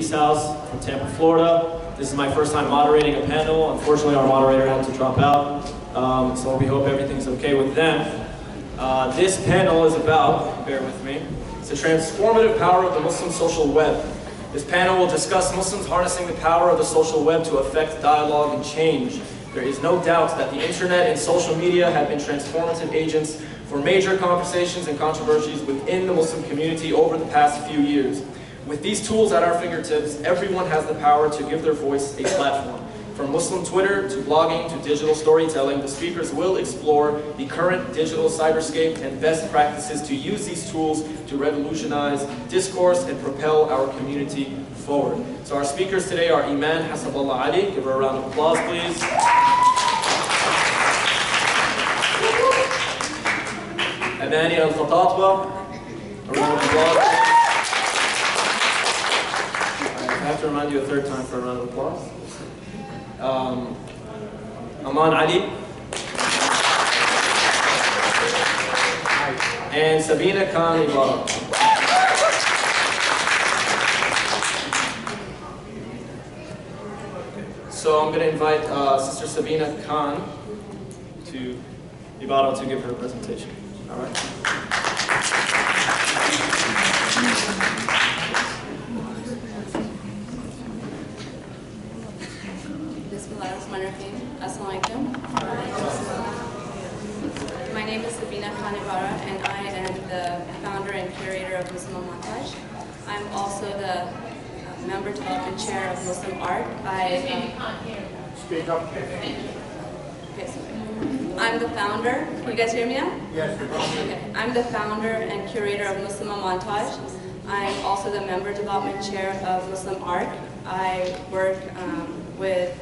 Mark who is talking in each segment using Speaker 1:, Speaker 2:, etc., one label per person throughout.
Speaker 1: House from Tampa, Florida. This is my first time moderating a panel. Unfortunately, our moderator had to drop out, so we hope everything's okay with them. This panel is about, bear with me, it's the transformative power of the Muslim social web. This panel will discuss Muslims harnessing the power of the social web to affect dialogue and change. There is no doubt that the internet and social media have been transformative agents for major conversations and controversies within the Muslim community over the past few years. With these tools at our fingertips, everyone has the power to give their voice a platform. From Muslim Twitter to blogging to digital storytelling, the speakers will explore the current digital cyberscape and best practices to use these tools to revolutionize discourse and propel our community forward. So our speakers today are Eman Hassaballa. Give her a round of applause, please. Amani Al-Khatahtbeh. A round of applause. I have to remind you a third time for a round of applause. Aman and Sabina Khan-Ibarra. So I'm going to invite Sister Sabina Khan to Ibarra to give her presentation. All right.
Speaker 2: My name is Sabina Khan-Ibarra, and I am the founder and curator of Muslim Montage. I'm also the member development chair of Muslim Art.
Speaker 3: Speak up.
Speaker 2: Okay, I'm the founder. Can you guys hear me now?
Speaker 3: Yes.
Speaker 2: Okay. I'm the founder and curator of Muslim Montage. I'm also the member development chair of Muslim Art. I work with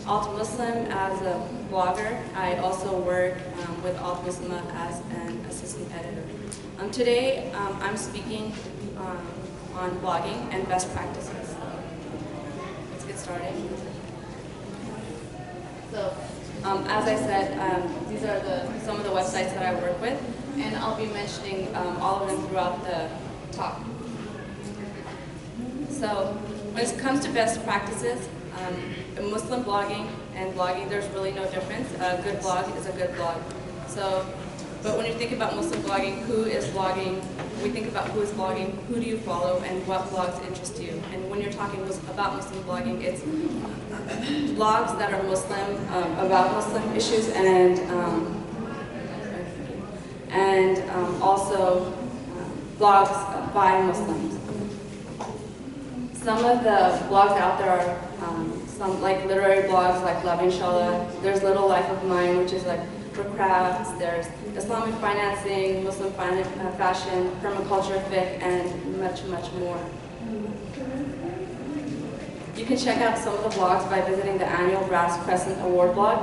Speaker 2: Alt-Muslim as a blogger. I also work with Alt-Muslim as an assistant editor. Today, I'm speaking on blogging and best practices. Let's get started. So, as I said, these are some of the websites that I work with, and I'll be mentioning all of them throughout the talk. So, when it comes to best practices, Muslim blogging and blogging, there's really no difference. A good blog is a good blog. So, but when you think about Muslim blogging, who is blogging? We think about who is blogging, who do you follow, and what blogs interest you. And when you're talking about Muslim blogging, it's blogs that are Muslim, about Muslim issues, and also blogs by Muslims. Some of the blogs out there are some like literary blogs like Love Inshallah. There's Little Life of Mine, which is like for crafts. There's Islamic financing, Muslim fashion, permaculture, fiqh, and much, much more. You can check out some of the blogs by visiting the annual Brass Crescent Award blog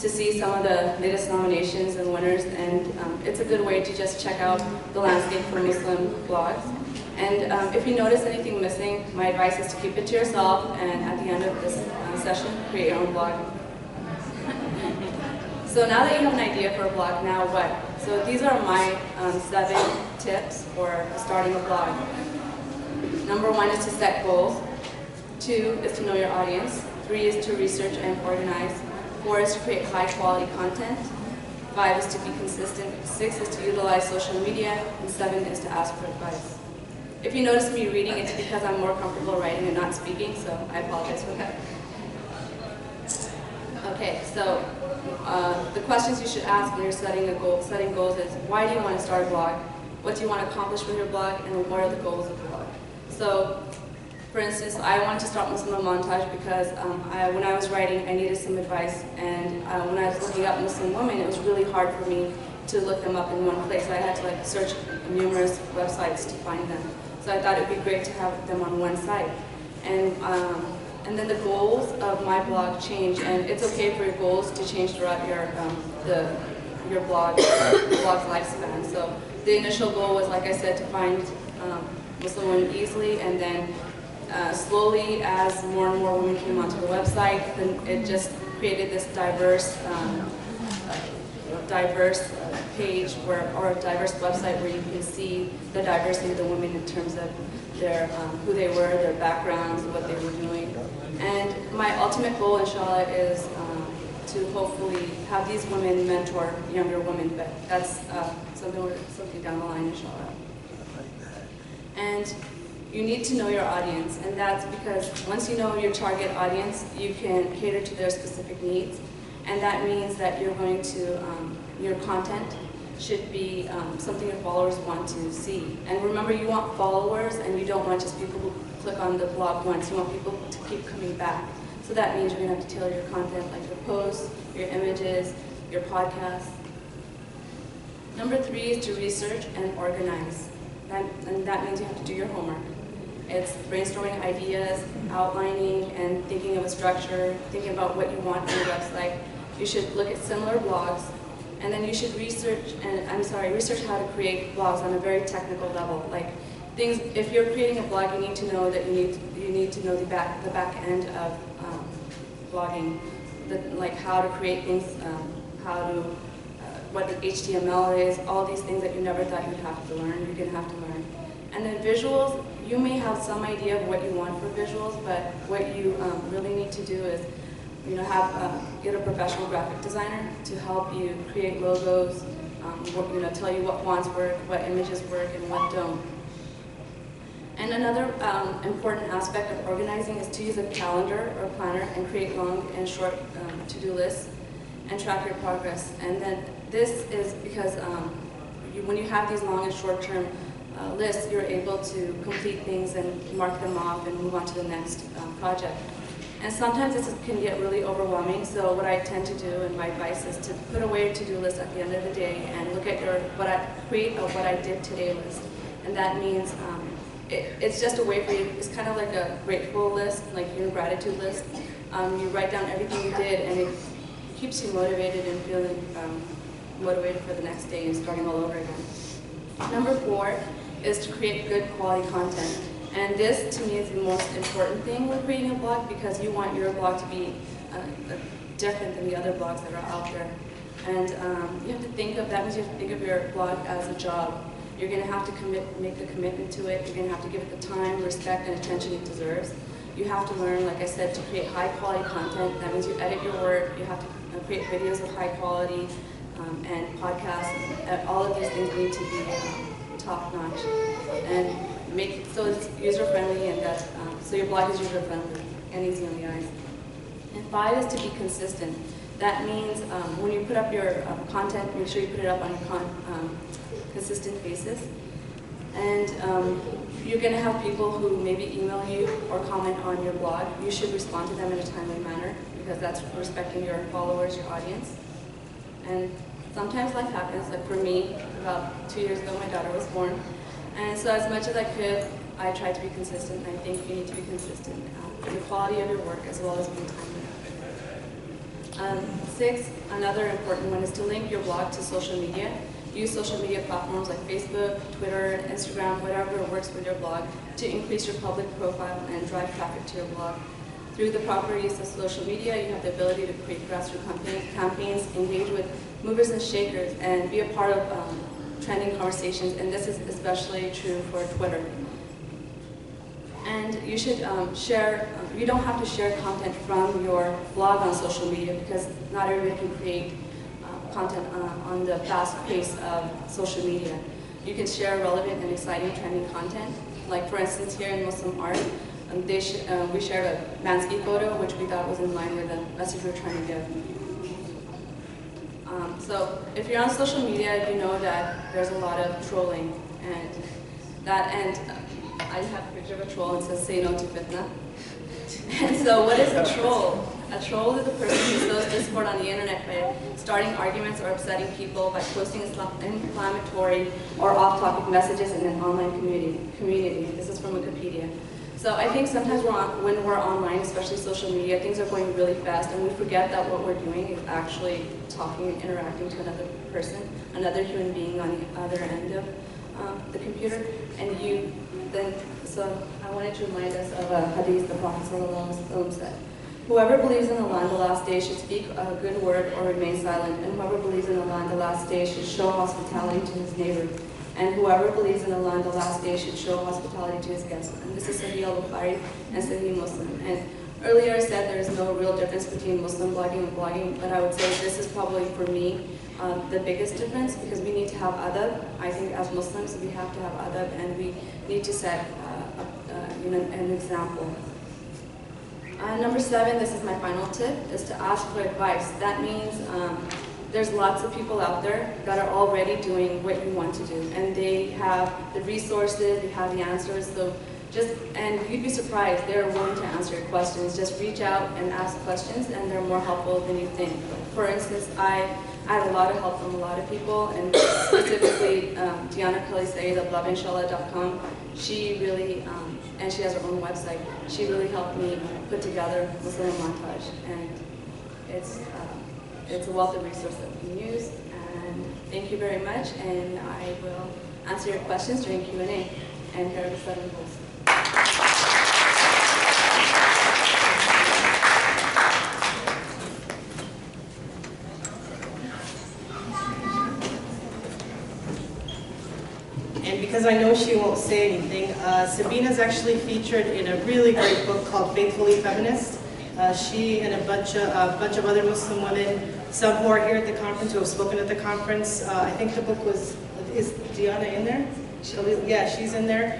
Speaker 2: to see some of the latest nominations and winners, and it's a good way to just check out the landscape for Muslim blogs. And if you notice anything missing, my advice is to keep it to yourself, and at the end of this session, create your own blog. So now that you have an idea for a blog, now what? So these are my 7 tips for starting a blog. Number 1 is to set goals. 2 is to know your audience. 3 is to research and organize. 4 is to create high quality content. 5 is to be consistent. 6 is to utilize social media. And 7 is to ask for advice. If you notice me reading, it's because I'm more comfortable writing and not speaking, so I apologize for that. Okay, so the questions you should ask when you're setting goals is, why do you want to start a blog? What do you want to accomplish with your blog? And what are the goals of the blog? So, for instance, I wanted to start Muslim Montage because when I was writing, I needed some advice, and when I was looking up Muslim women, it was really hard for me to look them up in one place. So I had to like search numerous websites to find them. So I thought it would be great to have them on one site. And then the goals of my blog change, and it's okay for your goals to change throughout your blog's lifespan. So the initial goal was, like I said, to find Muslim women easily, and then slowly, as more and more women came onto the website, then it just created this diverse diverse page or a diverse website where you can see the diversity of the women in terms of their who they were, their backgrounds, what they were doing. And my ultimate goal, inshallah, is to hopefully have these women mentor younger women, but that's something down the line, inshallah. And you need to know your audience, and that's because once you know your target audience, you can cater to their specific needs, and that means that you're going to, your content should be something your followers want to see. And remember, you want followers, and you don't want just people who click on the blog once. You want people to keep coming back. So that means you're going to have to tailor your content, like your posts, your images, your podcasts. Number 3 is to research and organize. And that means you have to do your homework. It's brainstorming ideas, outlining, and thinking of a structure, thinking about what you want on your website. You should look at similar blogs, and then you should research how to create blogs on a very technical level. Like things, if you're creating a blog, you need to know that you need to know the back end of blogging, like how to create things, what the HTML is, all these things that you never thought you'd have to learn, you're going to have to learn. And then visuals, you may have some idea of what you want for visuals, but what you really need to do is, get a professional graphic designer to help you create logos, tell you what fonts work, what images work, and what don't. And another important aspect of organizing is to use a calendar or planner and create long and short to-do lists and track your progress. And then this is because when you have these long and short-term lists, you're able to complete things and mark them off and move on to the next project. And sometimes this can get really overwhelming, so what I tend to do, and my advice, is to put away your to-do list at the end of the day and look at create a what I did today list. And that means it's just a way for you, it's kind of like a grateful list, like your gratitude list. You write down everything you did, and it keeps you motivated and feeling motivated for the next day and starting all over again. Number 4 is to create good quality content. And this, to me, is the most important thing with creating a blog, because you want your blog to be different than the other blogs that are out there. And you have to think of, that means you have to think of your blog as a job. You're going to have to make the commitment to it. You're going to have to give it the time, respect, and attention it deserves. You have to learn, like I said, to create high quality content. That means you edit your work. You have to create videos of high quality and podcasts. All of these things need to be top notch and make it so it's user friendly, and that so your blog is user friendly and easy on the eyes. And 5 is to be consistent. That means when you put up your content, make sure you put it up on a consistent basis. And you're going to have people who maybe email you or comment on your blog. You should respond to them in a timely manner, because that's respecting your followers, your audience. And sometimes life happens. Like for me, about 2 years ago, my daughter was born. And so as much as I could, I tried to be consistent. And I think you need to be consistent in the quality of your work as well as being timely. 6, another important one, is to link your blog to social media. Use social media platforms like Facebook, Twitter, Instagram, whatever works with your blog, to increase your public profile and drive traffic to your blog. Through the proper use of social media, you have the ability to create grassroots campaigns, engage with movers and shakers, and be a part of trending conversations, and this is especially true for Twitter. And you should you don't have to share content from your blog on social media, because not everybody can create content on the fast pace of social media. You can share relevant and exciting trending content. Like for instance, here in Muslim art, we shared a landscape photo, which we thought was in line with the message we're trying to give. So if you're on social media, you know that there's a lot of trolling, and I have a picture of a troll and it says, "Say no to fitna." And so what is a troll? A troll is a person who sows discord on the internet by starting arguments or upsetting people by posting inflammatory or off-topic messages in an online community. This is from Wikipedia. So I think sometimes when we're online, especially social media, things are going really fast, and we forget that what we're doing is actually talking and interacting to another person, another human being on the other end of the computer. And so I wanted to remind us of a hadith the Prophet ﷺ said. Whoever believes in Allah and the last day should speak a good word or remain silent, and whoever believes in Allah and the last day should show hospitality to his neighbor, and whoever believes in Allah and the last day should show hospitality to his guests. And this is Sahih al-Bukhari and Sahih Muslim. And earlier I said there is no real difference between Muslim blogging and blogging, but I would say this is probably for me the biggest difference, because we need to have adab. I think as Muslims we have to have adab, and we need to set an example. Number 7, this is my final tip, is to ask for advice. That means there's lots of people out there that are already doing what you want to do, and they have the resources, they have the answers. So and you'd be surprised, they're willing to answer your questions. Just reach out and ask questions, and they're more helpful than you think. For instance, I had a lot of help from a lot of people, and specifically Diana Kelly Sayed of loveinshallah.com. She really, and she has her own website, she really helped me put together Muslim montage, and it's a wealth of resources that we can use. And thank you very much, and I will answer your questions during Q&A. And here are the 7 goals.
Speaker 4: And because I know she won't say anything, Sabina's actually featured in a really great book called Faithfully Feminist. She and a bunch of other Muslim women, some who are here at the conference, who have spoken at the conference. I think the book is Diana in there? Yeah, she's in there.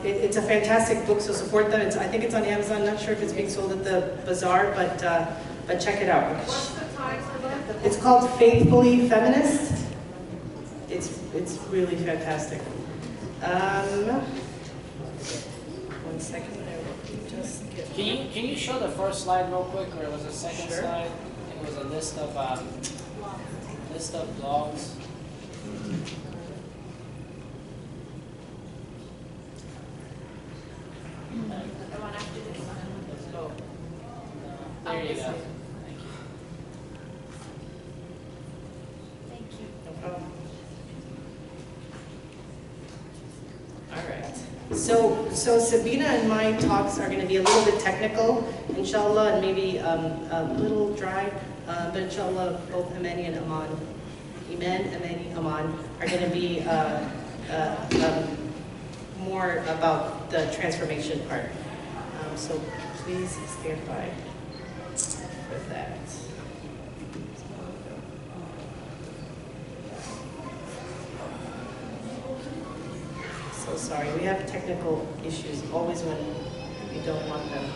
Speaker 4: It's a fantastic book, so support them. I think it's on Amazon. Not sure if it's being sold at the bazaar, but check it out.
Speaker 3: What's the title of it?
Speaker 4: It's called Faithfully Feminist. It's really fantastic. 1 second, I will just get.
Speaker 5: Can you show the first slide real quick, or it was the second slide? It was a list of blogs.
Speaker 3: The one after this one.
Speaker 5: Let's go. There you go.
Speaker 3: Thank you.
Speaker 4: No problem. All right. So Sabina and my talks are going to be a little bit technical, inshallah, and maybe a little dry, but inshallah, both Amani and Aman, Amani, Aman, are going to be more about the transformation part. So please stand by for that. So sorry, we have technical issues always when we don't want them.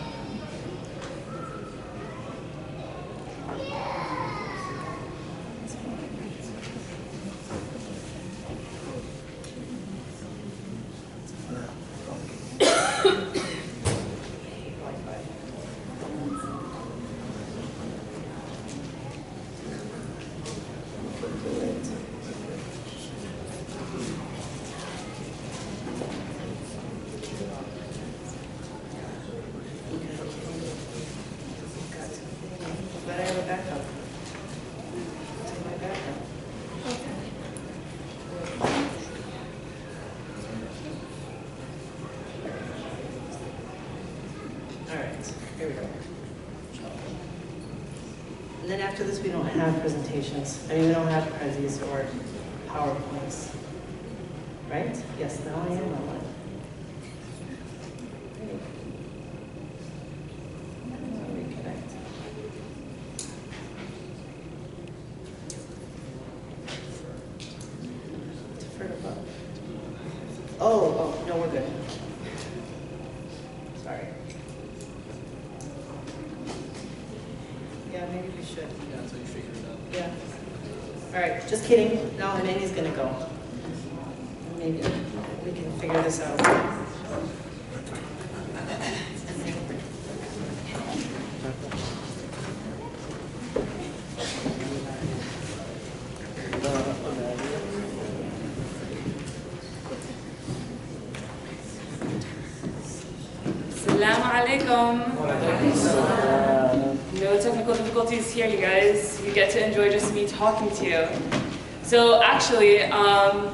Speaker 4: And then after this, we don't have presentations. I mean, we don't have prezis or PowerPoints. Right? Yes, now I am online. Reconnect. Defer to above. Oh, no, we're good. Sorry. Yeah, maybe we should.
Speaker 5: Yeah, until you figure it out.
Speaker 4: Yeah. All right, just kidding. Now Amani's gonna go. Maybe we can figure this out.
Speaker 6: Assalamu alaikum. No technical difficulties here, you guys. You get to enjoy just me talking to you. So actually, all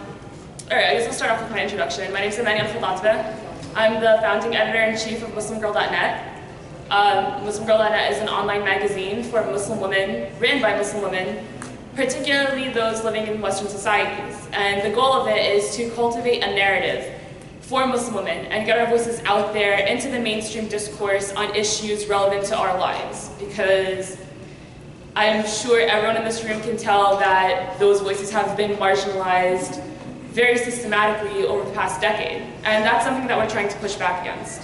Speaker 6: right, I guess I'll start off with my introduction. My name is Al-Khatahtbeh. I'm the founding editor-in-chief of MuslimGirl.net. Muslimgirl.net is an online magazine for Muslim women, written by Muslim women, particularly those living in Western societies. And the goal of it is to cultivate a narrative for Muslim women and get our voices out there into the mainstream discourse on issues relevant to our lives. Because I'm sure everyone in this room can tell that those voices have been marginalized very systematically over the past decade. And that's something that we're trying to push back against.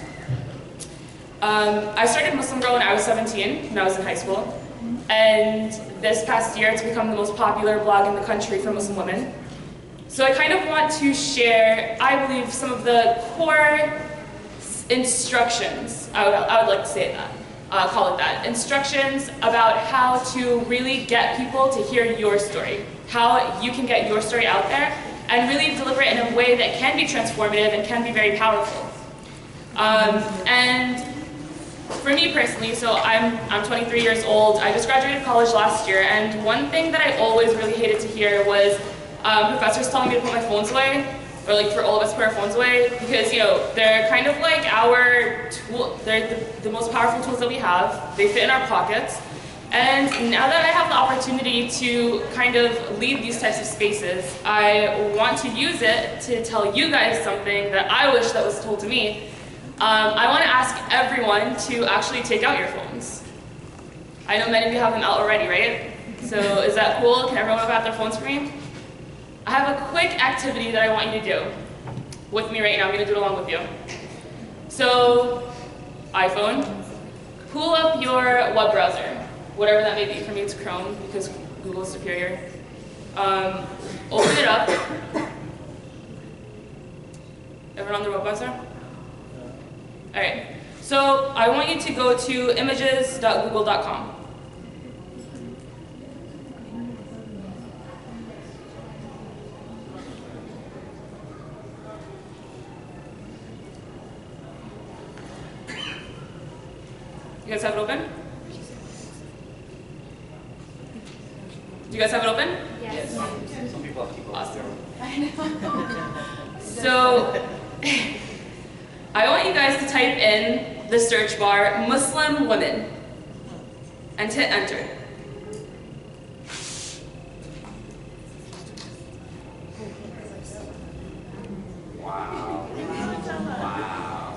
Speaker 6: I started Muslim Girl when I was 17, when I was in high school. And this past year, it's become the most popular blog in the country for Muslim women. So I kind of want to share, I believe, some of the core instructions, I would like to say that, call it that, instructions about how to really get people to hear your story, how you can get your story out there, and really deliver it in a way that can be transformative and can be very powerful. And for me personally, so I'm 23 years old. I just graduated college last year, and one thing that I always really hated to hear was professors telling me to put my phones away, or like for all of us to put our phones away, because they're kind of like our tool. They're the most powerful tools that we have. They fit in our pockets. And now that I have the opportunity to kind of lead these types of spaces, I want to use it to tell you guys something that I wish that was told to me. I want to ask everyone to actually take out your phones. I know many of you have them out already, right? So is that cool? Can everyone have out their phones for me? I have a quick activity that I want you to do with me right now. I'm going to do it along with you. So, iPhone, pull up your web browser, whatever that may be. For me, it's Chrome because Google is superior. Open it up. Everyone on their web browser? All right. So I want you to go to images.google.com. You guys have it open? Do you guys have it open?
Speaker 3: Yes.
Speaker 7: Some people have keyboards.
Speaker 6: Awesome. So, I want you guys to type in the search bar, Muslim women, and hit enter.
Speaker 7: Wow. Wow.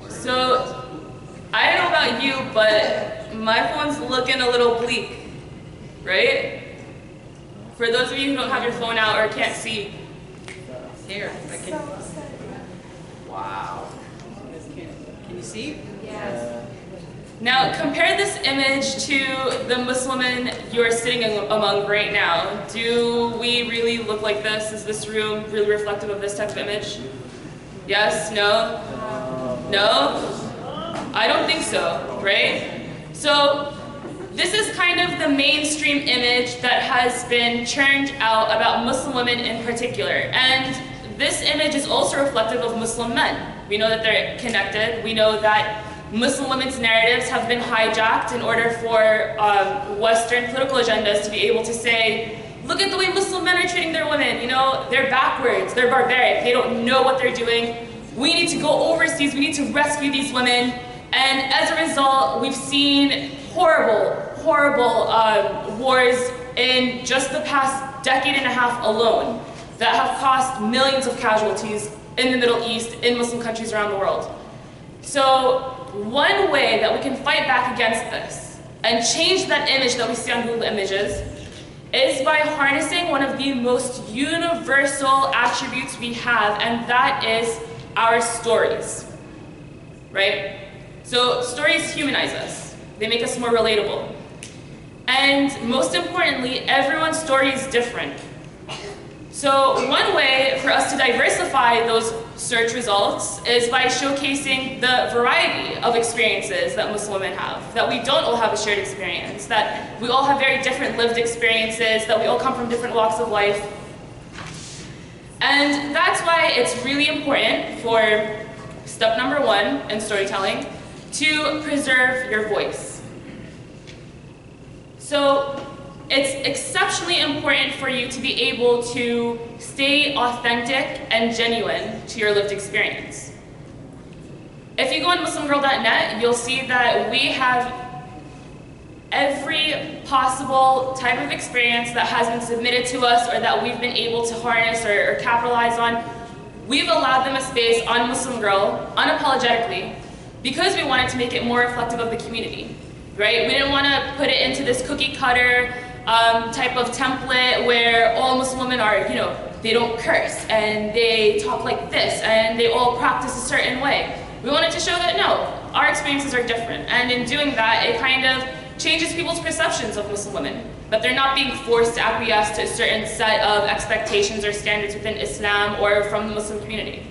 Speaker 6: So, I don't know about you, but my phone's looking a little bleak, right? For those of you who don't have your phone out or can't see,
Speaker 4: Here, I can.
Speaker 7: Wow.
Speaker 4: Can you see?
Speaker 3: Yes.
Speaker 6: now compare this image to the Muslim women you're sitting among right now. Do we really look like this? Is this room really reflective of this type of image? Yes? No? No? I don't think so, right? So this is kind of the mainstream image that has been churned out about Muslim women in particular. And this image is also reflective of Muslim men. We know that they're connected. We know that Muslim women's narratives have been hijacked in order for Western political agendas to be able to say, look at the way Muslim men are treating their women. They're backwards, they're barbaric, they don't know what they're doing. We need to go overseas, we need to rescue these women. And as a result, we've seen horrible, horrible wars in just the past decade and a half alone that have cost millions of casualties in the Middle East, in Muslim countries around the world. So one way that we can fight back against this and change that image that we see on Google Images is by harnessing one of the most universal attributes we have, and that is our stories, right? So stories humanize us. They make us more relatable. And most importantly, everyone's story is different. So one way for us to diversify those search results is by showcasing the variety of experiences that Muslim women have, that we don't all have a shared experience, that we all have very different lived experiences, that we all come from different walks of life. And that's why it's really important for step number 1 in storytelling, to preserve your voice. So it's exceptionally important for you to be able to stay authentic and genuine to your lived experience. If you go on muslimgirl.net, you'll see that we have every possible type of experience that has been submitted to us or that we've been able to harness or capitalize on. We've allowed them a space on Muslim Girl, unapologetically, because we wanted to make it more reflective of the community, right? We didn't want to put it into this cookie cutter type of template where all Muslim women are, you know, they don't curse and they talk like this and they all practice a certain way. We wanted to show that no, our experiences are different, and in doing that, it kind of changes people's perceptions of Muslim women, that they're not being forced to acquiesce to a certain set of expectations or standards within Islam or from the Muslim community.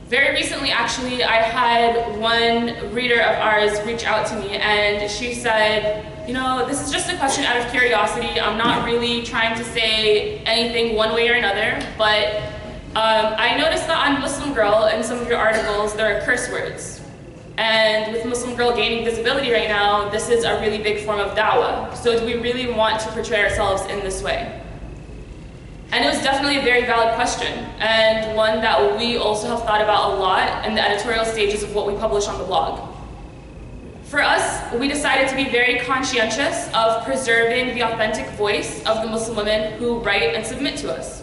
Speaker 6: Very recently, actually, I had one reader of ours reach out to me, and she said, you know, this is just a question out of curiosity. I'm not really trying to say anything one way or another, but I noticed that on Muslim Girl, in some of your articles, there are curse words. And with Muslim Girl gaining visibility right now, this is a really big form of da'wah. So do we really want to portray ourselves in this way? And it was definitely a very valid question, and one that we also have thought about a lot in the editorial stages of what we publish on the blog. For us, we decided to be very conscientious of preserving the authentic voice of the Muslim women who write and submit to us.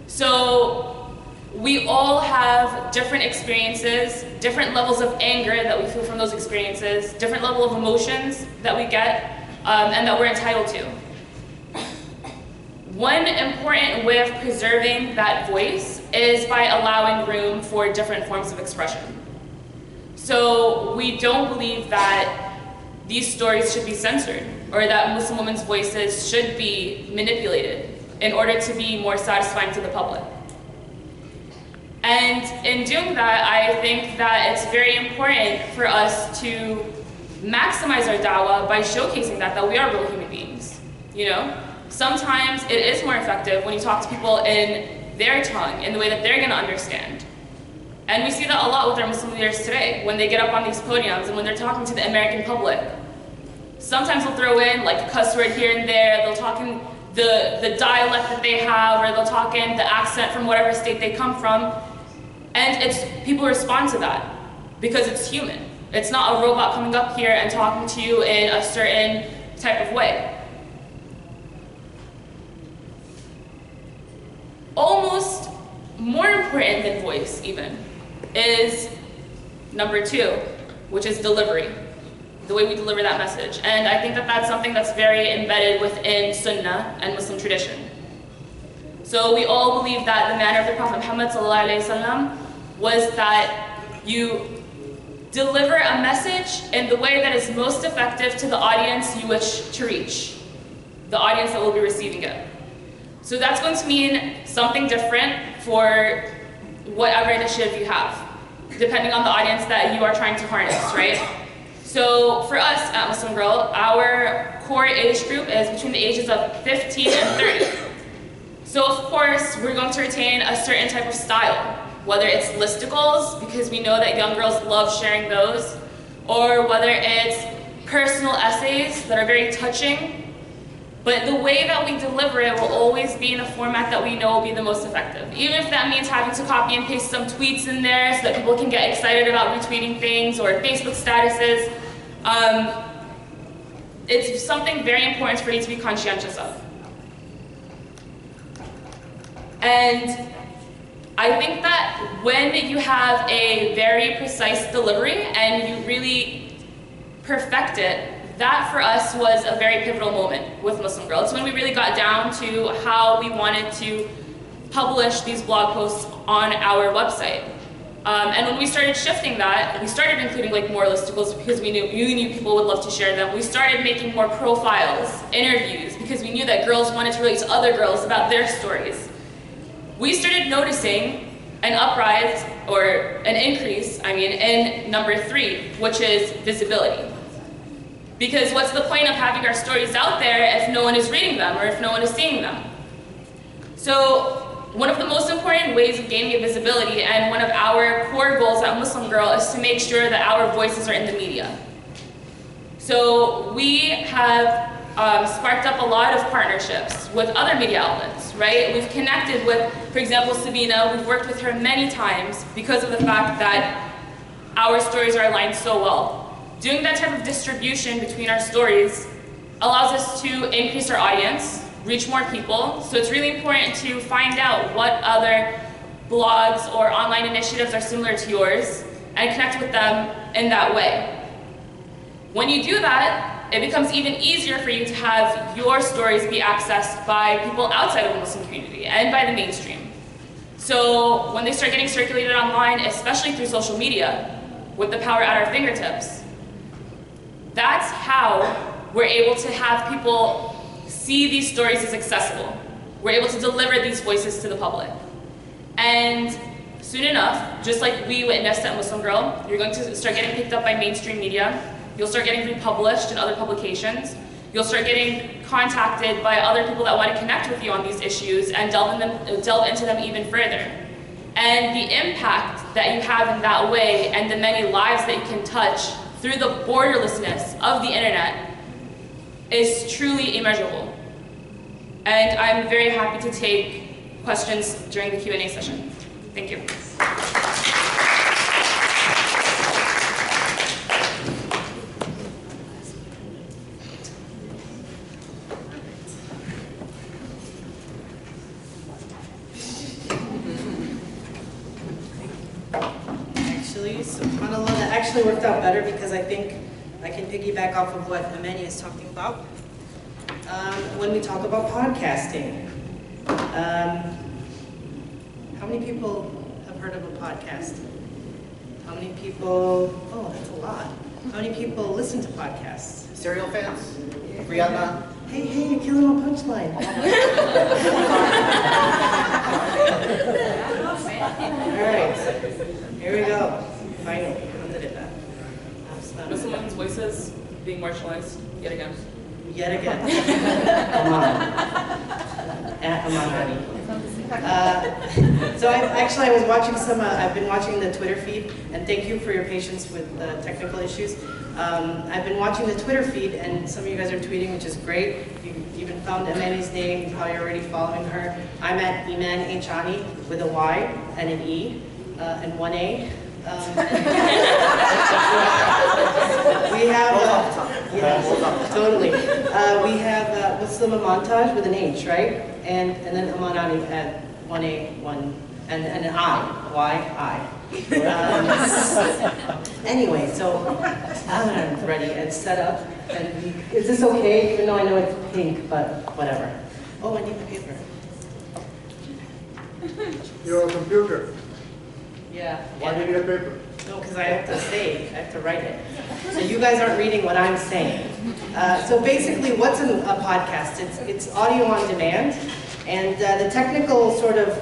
Speaker 6: So we all have different experiences, different levels of anger that we feel from those experiences, different level of emotions that we get and that we're entitled to. One important way of preserving that voice is by allowing room for different forms of expression. So we don't believe that these stories should be censored or that Muslim women's voices should be manipulated in order to be more satisfying to the public. And in doing that, I think that it's very important for us to maximize our da'wah by showcasing that we are real human beings, you know? Sometimes it is more effective when you talk to people in their tongue, in the way that they're gonna understand. And we see that a lot with our Muslim leaders today, when they get up on these podiums and when they're talking to the American public. Sometimes they'll throw in like a cuss word here and there, they'll talk in the dialect that they have, or they'll talk in the accent from whatever state they come from. And people respond to that because it's human. It's not a robot coming up here and talking to you in a certain type of way. Almost more important than voice even is number 2, which is delivery, the way we deliver that message. And I think that that's something that's very embedded within Sunnah and Muslim tradition. So we all believe that the manner of the Prophet Muhammad ﷺ was that you deliver a message in the way that is most effective to the audience you wish to reach, the audience that will be receiving it. So that's going to mean something different for whatever initiative you have, depending on the audience that you are trying to harness, right? So for us at Muslim Girl, our core age group is between the ages of 15 and 30. So of course, we're going to retain a certain type of style, whether it's listicles, because we know that young girls love sharing those, or whether it's personal essays that are very touching. But the way that we deliver it will always be in a format that we know will be the most effective. Even if that means having to copy and paste some tweets in there so that people can get excited about retweeting things or Facebook statuses. It's something very important for you to be conscientious of. And I think that when you have a very precise delivery and you really perfect it, that for us was a very pivotal moment with Muslim Girl. It's when we really got down to how we wanted to publish these blog posts on our website. And when we started shifting that, we started including like more listicles because we knew people would love to share them. We started making more profiles, interviews, because we knew that girls wanted to relate to other girls about their stories. We started noticing an uprise, or an increase, in number 3, which is visibility. Because what's the point of having our stories out there if no one is reading them or if no one is seeing them? So one of the most important ways of gaining visibility, and one of our core goals at Muslim Girl, is to make sure that our voices are in the media. So we have sparked up a lot of partnerships with other media outlets, times, right? We've connected with, for example, Sabina. We've worked with her many times because of the fact that our stories are aligned so well. Doing that type of distribution between our stories allows us to increase our audience, reach more people. So it's really important to find out what other blogs or online initiatives are similar to yours and connect with them in that way. When you do that, it becomes even easier for you to have your stories be accessed by people outside of the Muslim community and by the mainstream. So when they start getting circulated online, especially through social media, with the power at our fingertips, that's how we're able to have people see these stories as accessible. We're able to deliver these voices to the public. And soon enough, just like we witnessed at Muslim Girl, you're going to start getting picked up by mainstream media. You'll start getting republished in other publications. You'll start getting contacted by other people that want to connect with you on these issues and delve into them even further. And the impact that you have in that way and the many lives that you can touch through the borderlessness of the internet is truly immeasurable. And I'm very happy to take questions during the Q&A session. Thank you.
Speaker 4: SubhanAllah, that actually worked out better because I think I can piggyback off of what Amani is talking about. When we talk about podcasting, how many people have heard of a podcast? How many people, oh, that's a lot. How many people listen to podcasts?
Speaker 8: Serial fans? Rihanna?
Speaker 4: Hey, you're killing my punchline. All right, here we go. Finally, alhamdulillah.
Speaker 6: Muslims' voices being marginalized yet again.
Speaker 4: Yet again. Aman. At Amani. So I was watching I've been watching the Twitter feed, and thank you for your patience with the technical issues. I've been watching the Twitter feed, and some of you guys are tweeting, which is great. You even found Amani's name, you're probably already following her. I'm at Eman H-Ani with a Y and an E and one A. We have, totally. We have Muslim Montage with an H, right? And then Amanani at 1A, 1, and an I, Y-I. Anyway, so I'm ready and set up. And is this okay? Even though I know it's pink, but whatever. Oh, I need the paper.
Speaker 9: You're a computer.
Speaker 4: Yeah.
Speaker 9: Why do you need a paper?
Speaker 4: No, because I have to say, I have to write it. So you guys aren't reading what I'm saying. So basically, what's a podcast? It's audio on demand, and the technical sort of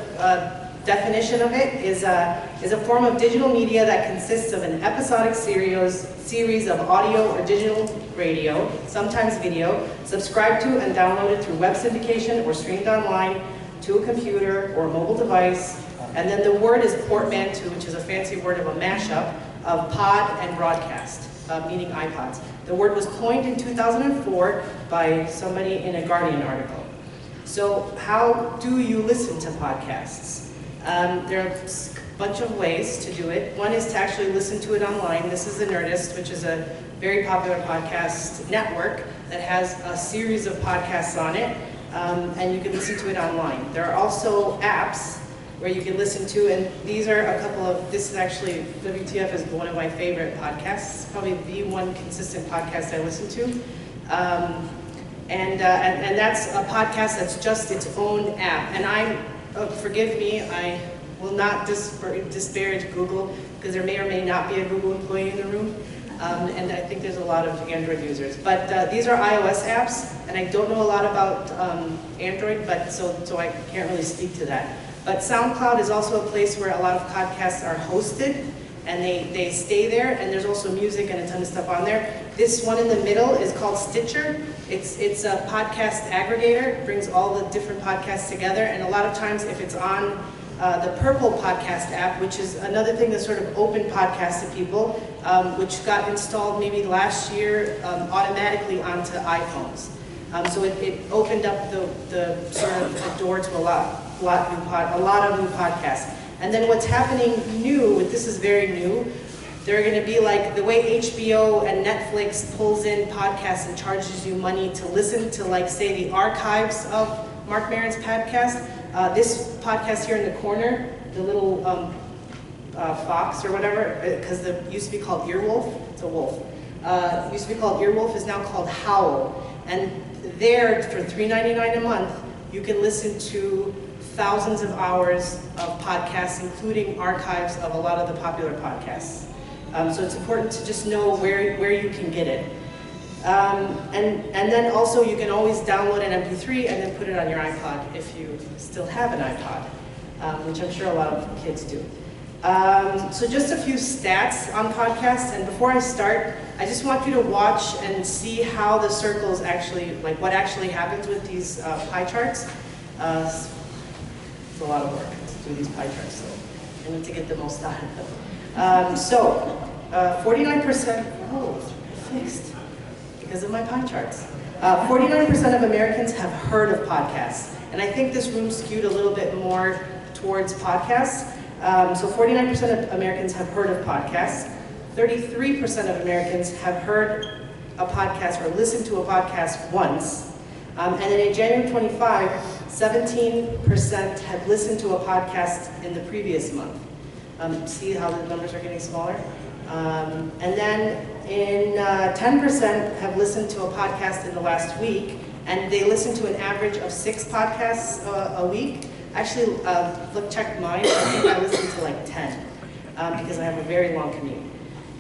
Speaker 4: definition of it is a form of digital media that consists of an episodic series of audio or digital radio, sometimes video, subscribed to and downloaded through web syndication or streamed online to a computer or mobile device. And then the word is portmanteau, which is a fancy word of a mashup of pod and broadcast, meaning iPods. The word was coined in 2004 by somebody in a Guardian article. So how do you listen to podcasts? There are a bunch of ways to do it. One is to actually listen to it online. This is The Nerdist, which is a very popular podcast network that has a series of podcasts on it, and you can listen to it online. There are also apps where you can listen to, and these are a couple of, this is actually, WTF is one of my favorite podcasts, probably the one consistent podcast I listen to. And that's a podcast that's just its own app. And forgive me, I will not disparage Google, because there may or may not be a Google employee in the room. And I think there's a lot of Android users. But these are iOS apps, and I don't know a lot about Android, but so I can't really speak to that. But SoundCloud is also a place where a lot of podcasts are hosted, and they stay there, and there's also music and a ton of stuff on there. This one in the middle is called Stitcher. It's a podcast aggregator. It brings all the different podcasts together, and a lot of times if it's on the Purple podcast app, which is another thing that's sort of open podcast to people, which got installed maybe last year automatically onto iPhones. So it opened up the sort of the door to a lot of new podcasts. And then what's happening new, this is very new, they're going to be like the way HBO and Netflix pulls in podcasts and charges you money to listen to, like, say, the archives of Mark Maron's podcast. This podcast here in the corner, the little fox or whatever, because it used to be called Earwolf. It's a wolf. It used to be called Earwolf, is now called Howl. And there, for $3.99 a month, you can listen to thousands of hours of podcasts, including archives of a lot of the popular podcasts. So it's important to just know where you can get it. And then also you can always download an MP3 and then put it on your iPod if you still have an iPod, which I'm sure a lot of kids do. So just a few stats on podcasts, and before I start, I just want you to watch and see how the circles actually, like what actually happens with these pie charts. It's a lot of work to do these pie charts, so I need to get the most out of them. 49%, oh, fixed because of my pie charts. 49% of Americans have heard of podcasts, and I think this room skewed a little bit more towards podcasts. So 49% of Americans have heard of podcasts. 33% of Americans have heard a podcast or listened to a podcast once. And then in January 25, 17% had listened to a podcast in the previous month. See how the numbers are getting smaller? And then in 10% have listened to a podcast in the last week, and they listen to an average of 6 podcasts a week. Actually, check mine. I think I listen to like 10 because I have a very long commute.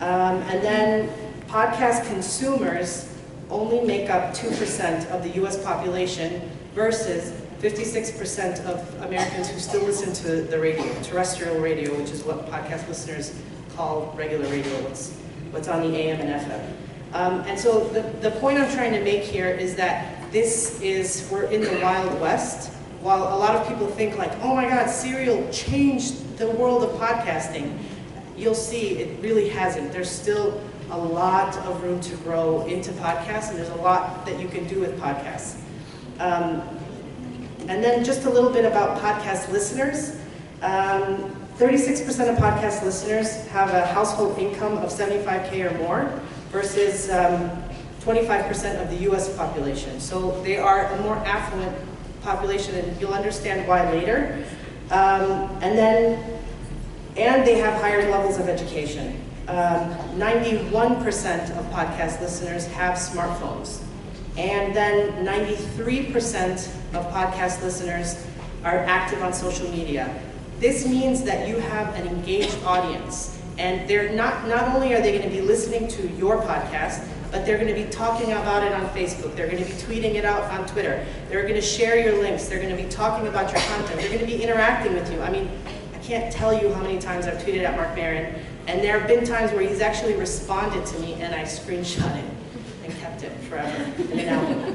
Speaker 4: And then podcast consumers only make up 2% of the US population versus 56% of Americans who still listen to the radio, terrestrial radio, which is what podcast listeners call regular radio, what's on the AM and FM. And so the point I'm trying to make here is that we're in the Wild West. While a lot of people think like, oh my God, Serial changed the world of podcasting, you'll see it really hasn't. There's still a lot of room to grow into podcasts, and there's a lot that you can do with podcasts. And then just a little bit about podcast listeners. 36% of podcast listeners have a household income of $75K or more versus 25% of the US population. So they are a more affluent population, and you'll understand why later. And they have higher levels of education. 91% of podcast listeners have smartphones. And then 93% of podcast listeners are active on social media. This means that you have an engaged audience. And they're not only are they going to be listening to your podcast, but they're going to be talking about it on Facebook. They're going to be tweeting it out on Twitter. They're going to share your links. They're going to be talking about your content. They're going to be interacting with you. I mean, I can't tell you how many times I've tweeted at Mark Maron, and there have been times where he's actually responded to me, and I screenshot it and kept it forever in an album.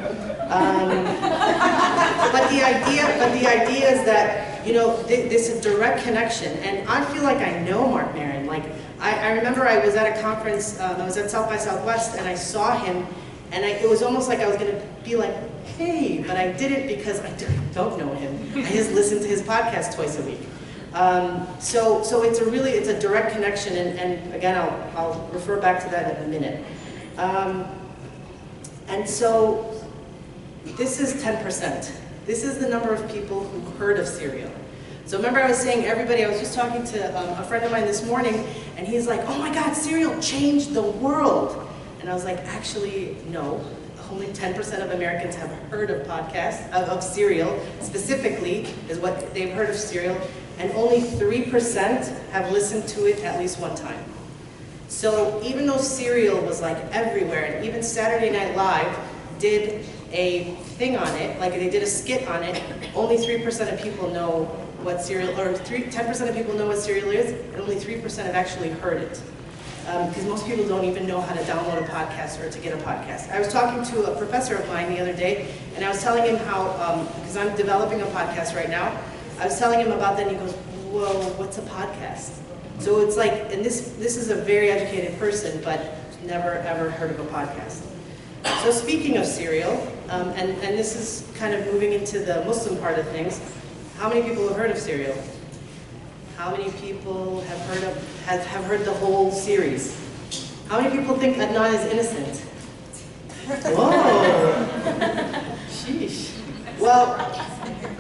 Speaker 4: But the idea is that, you know, this is direct connection, and I feel like I know Mark Maron. Like, I remember I was at a conference, I was at South by Southwest, and I saw him, and it was almost like I was going to be like, hey, but I didn't because I don't know him. I just listened to his podcast twice a week. So it's a direct connection, and again, I'll refer back to that in a minute. And so this is 10%. This is the number of people who heard of Serial. So remember I was saying I was just talking to a friend of mine this morning, and he's like, oh my God, Serial changed the world. And I was like, actually, no. Only 10% of Americans have heard of podcasts, of Serial, specifically, is what they've heard of Serial, and only 3% have listened to it at least one time. So even though Serial was like everywhere, and even Saturday Night Live did a thing on it, like they did a skit on it, only 3% of people know what Serial, or 10% of people know what Serial is, and only 3% have actually heard it. Because most people don't even know how to download a podcast or to get a podcast. I was talking to a professor of mine the other day, and I was telling him how, because I'm developing a podcast right now, I was telling him about that, and he goes, whoa, what's a podcast? So it's like, and this is a very educated person, but never ever heard of a podcast. So speaking of cereal, and this is kind of moving into the Muslim part of things, how many people have heard of cereal? How many people have heard the whole series? How many people think Adnan is innocent? Whoa! Sheesh. Well,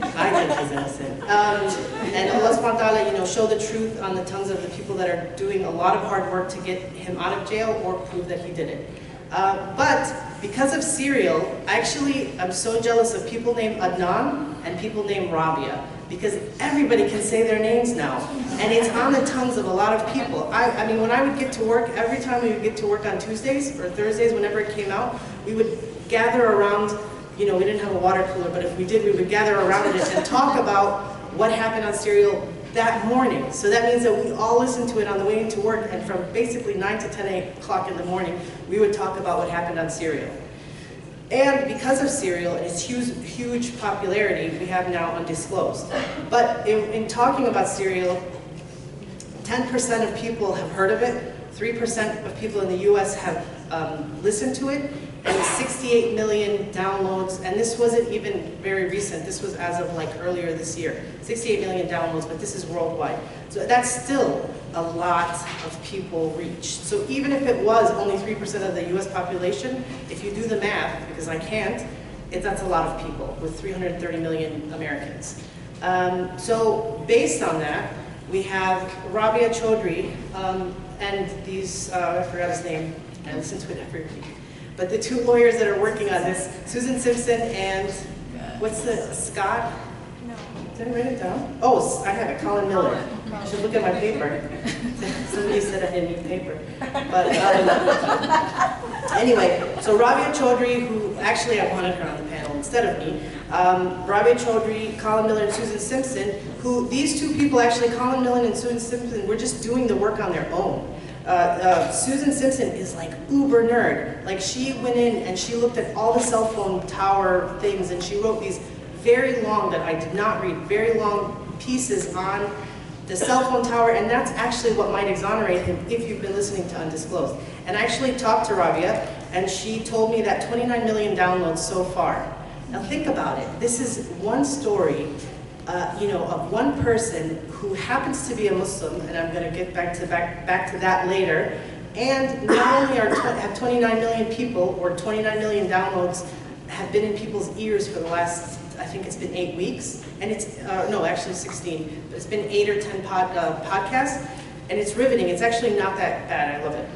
Speaker 4: I think he's innocent. And Allah subhanahu wa ta'ala, show the truth on the tongues of the people that are doing a lot of hard work to get him out of jail or prove that he did it. But because of cereal, I'm so jealous of people named Adnan and people named Rabia, because everybody can say their names now, and it's on the tongues of a lot of people. I mean, when I would get to work, every time we would get to work on Tuesdays or Thursdays, whenever it came out, we would gather around, we didn't have a water cooler, but if we did, we would gather around it and talk about what happened on cereal that morning. So that means that we all listened to it on the way into work, and from basically 9 to 10 o'clock in the morning, we would talk about what happened on cereal. And because of cereal and its huge popularity, we have now Undisclosed. But in talking about cereal, 10% of people have heard of it, 3% of people in the US have listened to it, and 68 million downloads, and this wasn't even very recent, this was as of earlier this year. 68 million downloads, but this is worldwide. So that's still a lot of people reached. So even if it was only 3% of the US population, if you do the math, because I can't, that's a lot of people with 330 million Americans. So based on that, we have Rabia Chaudhry and these, I forgot his name, I listen to it every week. But the two lawyers that are working on this, Susan Simpson and, what's the, Scott?
Speaker 3: No.
Speaker 4: Did I write it down? Oh, I have it, Colin Miller. I should look at my paper. Somebody said I didn't need paper. But anyway, so Rabia Chaudhry, who actually I wanted her on the panel instead of me, Rabia Chaudhry, Colin Miller, and Susan Simpson, who these two people actually, Colin Miller and Susan Simpson, were just doing the work on their own. Susan Simpson is uber nerd. She went in and she looked at all the cell phone tower things, and she wrote these very long, that I did not read, very long pieces on the cell phone tower, and that's actually what might exonerate him if you've been listening to Undisclosed. And I actually talked to Rabia, and she told me that 29 million downloads so far. Now think about it. This is one story of one person who happens to be a Muslim, and I'm going to get back to that later, and not only have 29 million people, or 29 million downloads, have been in people's ears for the last, I think it's been 8 weeks, and it's, no, actually 16, but it's been 8 or 10 podcasts, and it's riveting. It's actually not that bad, I love it.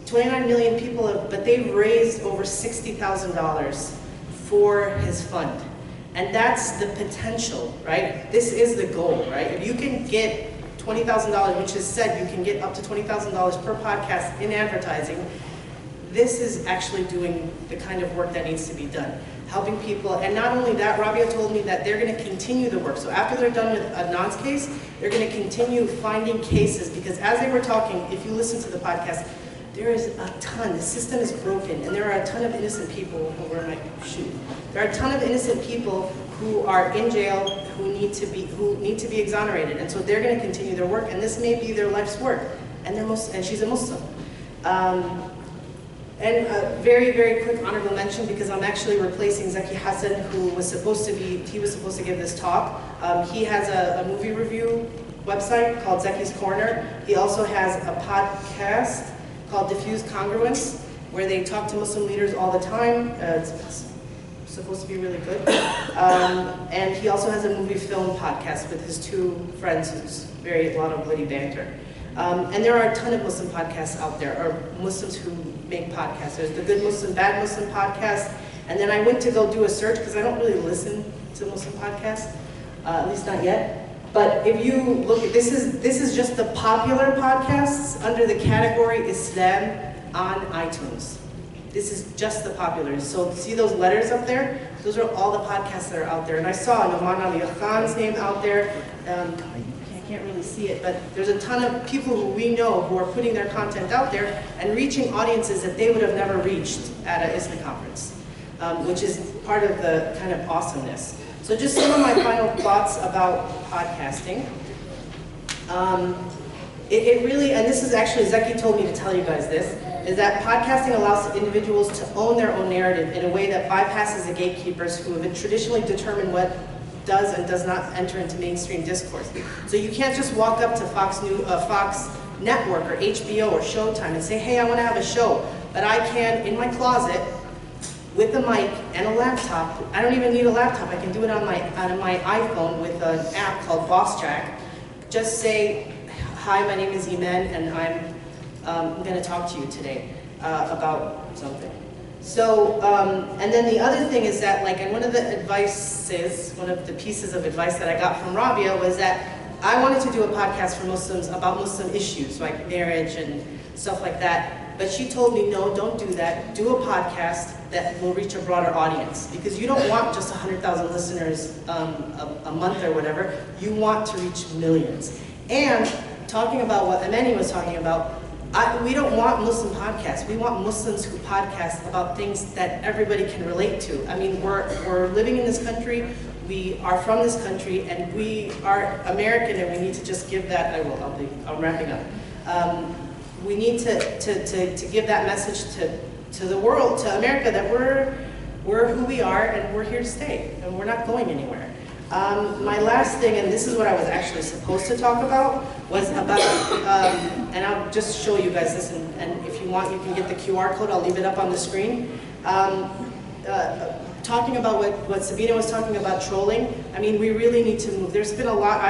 Speaker 4: 29 million people, but they've raised over $60,000 for his fund. And that's the potential, right? This is the goal, right? If you can get $20,000, which is said you can get up to $20,000 per podcast in advertising, this is actually doing the kind of work that needs to be done. Helping people, and not only that, Rabia told me that they're gonna continue the work. So after they're done with Adnan's case, they're gonna continue finding cases, because as they were talking, if you listen to the podcast, there is a ton, the system is broken, and there are a ton of innocent people who are There are a ton of innocent people who are in jail who need to be exonerated, and so they're going to continue their work, and this may be their life's work, and she's a Muslim. And a very, very quick honorable mention, because I'm actually replacing Zaki Hassan, who was supposed to give this talk. He has a movie review website called Zaki's Corner. He also has a podcast called Diffuse Congruence, where they talk to Muslim leaders all the time. It's supposed to be really good. And he also has a movie film podcast with his two friends, who's a lot of witty banter. And there are a ton of Muslim podcasts out there, or Muslims who make podcasts. There's the Good Muslim, Bad Muslim podcast. And then I went to go do a search, because I don't really listen to Muslim podcasts, at least not yet. But if you look at, this is just the popular podcasts under the category Islam on iTunes. This is just the popular. So see those letters up there? Those are all the podcasts that are out there. And I saw Aman Khan's name out there. I can't really see it, but there's a ton of people who we know who are putting their content out there and reaching audiences that they would have never reached at an ISNA conference, which is part of the kind of awesomeness. So just some of my final thoughts about podcasting. It really, and this is actually, Zeki told me to tell you guys this, is that podcasting allows individuals to own their own narrative in a way that bypasses the gatekeepers who have traditionally determined what does and does not enter into mainstream discourse. So you can't just walk up to Fox Network or HBO or Showtime and say, hey, I want to have a show. But I can, in my closet, with a mic and a laptop. I don't even need a laptop. I can do it on my iPhone with an app called Boss Track. Just say, hi, my name is Eman, and I'm going to talk to you today about something. So, and then the other thing is that, like, and one of the pieces of advice that I got from Rabia was that I wanted to do a podcast for Muslims about Muslim issues, like marriage and stuff like that. But she told me, no, don't do that. Do a podcast that will reach a broader audience. Because you don't want just 100,000 listeners a month or whatever. You want to reach millions. And talking about what Amani was talking about, we don't want Muslim podcasts. We want Muslims who podcast about things that everybody can relate to. I mean, we're living in this country. We are from this country, and we are American, and we need to just give that. I'm wrapping up. We need to give that message to the world, to America, that we're who we are, and we're here to stay, and we're not going anywhere. My last thing, and this is what I was actually supposed to talk about, was about, and I'll just show you guys this, and if you want, you can get the QR code. I'll leave it up on the screen. Talking about what Sabina was talking about, trolling. I mean, we really need to move. There's been a lot.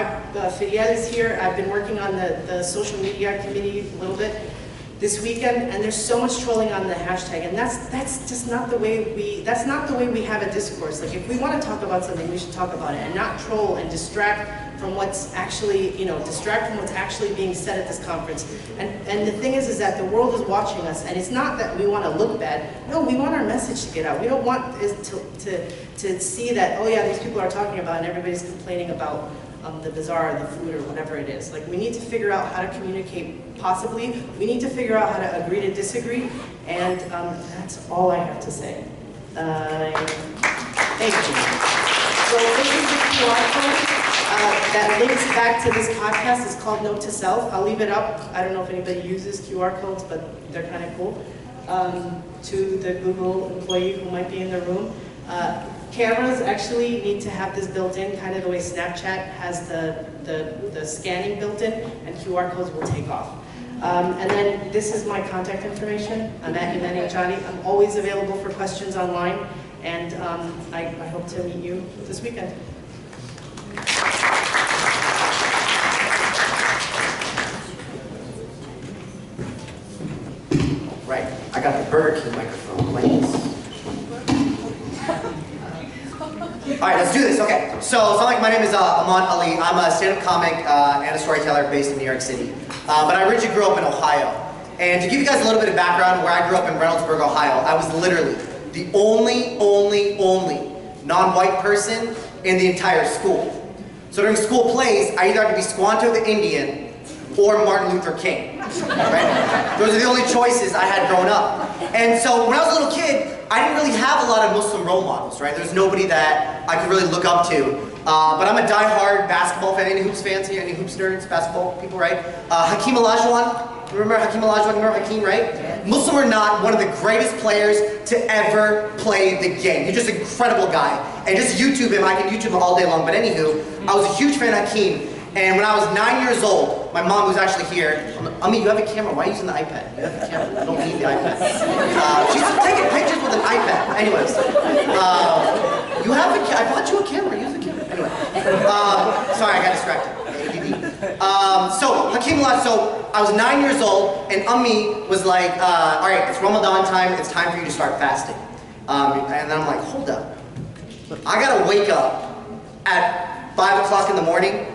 Speaker 4: Fidel is here. I've been working on the social media committee a little bit this weekend, and there's so much trolling on the hashtag, and that's just not the way we have a discourse. Like, if we want to talk about something, we should talk about it, and not troll and distract from what's actually, being said at this conference. And the thing is that the world is watching us, and it's not that we want to look bad. No, we want our message to get out. We don't want to see that, oh yeah, these people are talking about, and everybody's complaining about the bazaar, the food, or whatever it is. Like, we need to figure out how to communicate possibly. We need to figure out how to agree to disagree, and that's all I have to say. Thank you. So this is the QR code that links back to this podcast. It's called Note to Self. I'll leave it up. I don't know if anybody uses QR codes, but they're kind of cool. To the Google employee who might be in the room. Cameras actually need to have this built in, kind of the way Snapchat has the scanning built in, and QR codes will take off. And then this is my contact information. I'm at Eman. I'm always available for questions online, and I hope to meet you this weekend.
Speaker 8: Right, I got the Burger King microphone. All right, let's do this. Okay, so my name is Aman Ali. I'm a stand-up comic and a storyteller based in New York City. But I originally grew up in Ohio. And to give you guys a little bit of background, where I grew up in Reynoldsburg, Ohio, I was literally the only non-white person in the entire school. So during school plays, I either had to be Squanto the Indian or Martin Luther King. Right? Those are the only choices I had growing up. And so when I was a little kid, I didn't really have a lot of Muslim role models, right? There's nobody that I could really look up to. But I'm a die-hard basketball fan. Any hoops fans here? Any hoops nerds? Basketball people, right? Hakeem Olajuwon. Remember Hakeem Olajuwon? Remember Hakeem, right? Muslim or not, one of the greatest players to ever play the game. He's just an incredible guy. And just YouTube him. I can YouTube him all day long. But anywho, I was a huge fan of Hakeem. And when I was 9 years old, my mom, who's actually here, I mean, you have a camera. Why are you using the iPad? You have the camera. You don't need the iPad. She's taking pictures with an iPad. Anyways, you have a. I bought you a camera. Use the camera. Anyway, sorry, I got distracted. So Hakeem Olajuwon. So I was 9 years old, and Ummi was like, "All right, it's Ramadan time. It's time for you to start fasting." And then I'm like, "Hold up! I gotta wake up at 5 o'clock in the morning."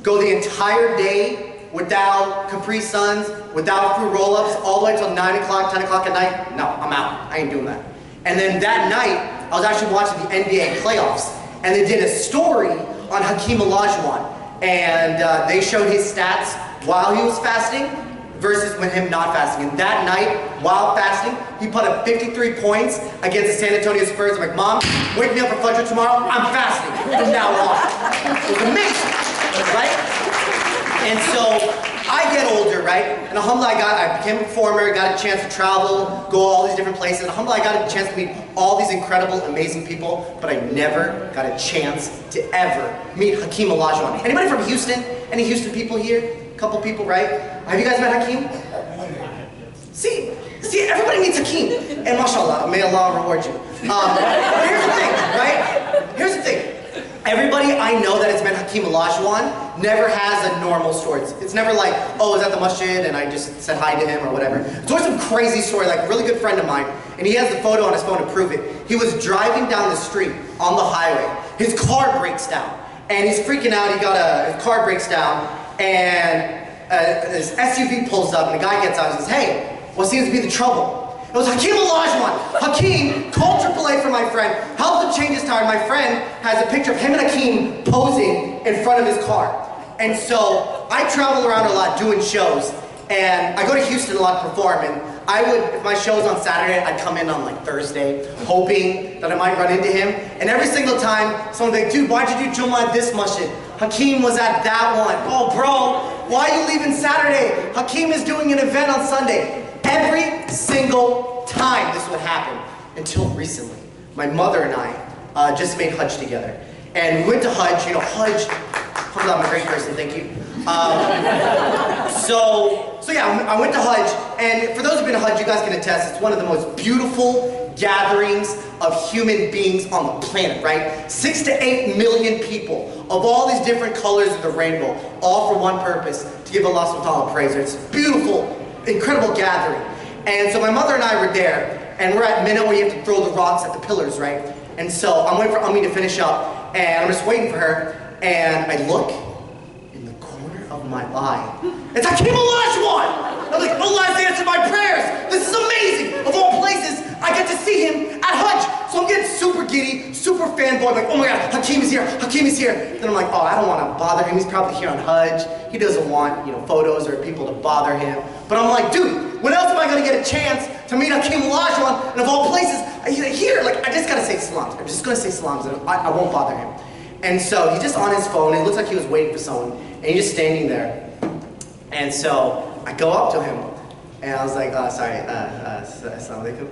Speaker 8: Go the entire day without Capri Suns, without fruit roll-ups, all the way until 9 o'clock, 10 o'clock at night? No, I'm out. I ain't doing that. And then that night, I was actually watching the NBA playoffs, and they did a story on Hakeem Olajuwon. And they showed his stats while he was fasting versus when him not fasting. And that night, while fasting, he put up 53 points against the San Antonio Spurs. I'm like, Mom, wake me up for Fajr tomorrow. I'm fasting from now on. It was amazing. Right? And so I get older, right? And alhamdulillah, I became a performer, got a chance to travel, go all these different places. And alhamdulillah, I got a chance to meet all these incredible, amazing people, but I never got a chance to ever meet Hakeem Olajuwon. Anybody from Houston? Any Houston people here? A couple people, right? Have you guys met Hakeem? See, everybody meets Hakeem. And mashallah, may Allah reward you. Here's the thing, right? Here's the thing. Everybody I know that has met Hakeem Olajuwon never has a normal story. It's never like, oh, I was at the masjid and I just said hi to him or whatever. It's always some crazy story, like a really good friend of mine, and he has the photo on his phone to prove it. He was driving down the street on the highway. His car breaks down, and he's freaking out. His car breaks down, and his SUV pulls up, and the guy gets out and says, hey, what seems to be the trouble? It was Hakeem Olajuwon. Hakeem called AAA for my friend, helped him change his tire. My friend has a picture of him and Hakeem posing in front of his car. And so I travel around a lot doing shows, and I go to Houston a lot to perform, and I would, if my show's on Saturday, I'd come in on like Thursday, hoping that I might run into him. And every single time, someone would be like, dude, why'd you do Jummah at this masjid? Hakeem was at that one. Oh, bro, why are you leaving Saturday? Hakeem is doing an event on Sunday. Every single time this would happen, until recently. My mother and I just made Hajj together. And we went to Hajj, you know, Hajj, alhamdulillah, I'm a great person, thank you. So yeah, I went to Hajj, and for those who've been to Hajj, you guys can attest, it's one of the most beautiful gatherings of human beings on the planet, right? 6 to 8 million people of all these different colors of the rainbow, all for one purpose, to give Allah subhanahu wa ta'ala praise. It's beautiful, incredible gathering. And so my mother and I were there, and we're at Mina where you have to throw the rocks at the pillars, right? And so I'm waiting for Ami to finish up, and I'm just waiting for her, and I look in the corner of my eye. It's Hakeem Olajuwon! I'm like, Allah has answered my prayers! This is amazing! Of all places, I get to see him at Hajj! So I'm getting super giddy, super fanboy, like, oh my god, Hakeem is here, Hakeem is here! Then I'm like, oh, I don't want to bother him, he's probably here on Hajj. He doesn't want, you know, photos or people to bother him. But I'm like, dude, when else am I going to get a chance to meet Hakeem Olajuwon? And of all places, here, like, I just got to say salams. I'm just going to say salams, and I won't bother him. And so he's just on his phone, and it looks like he was waiting for someone, and he's just standing there. And so I go up to him, and I was like, sorry, assalamu alaikum.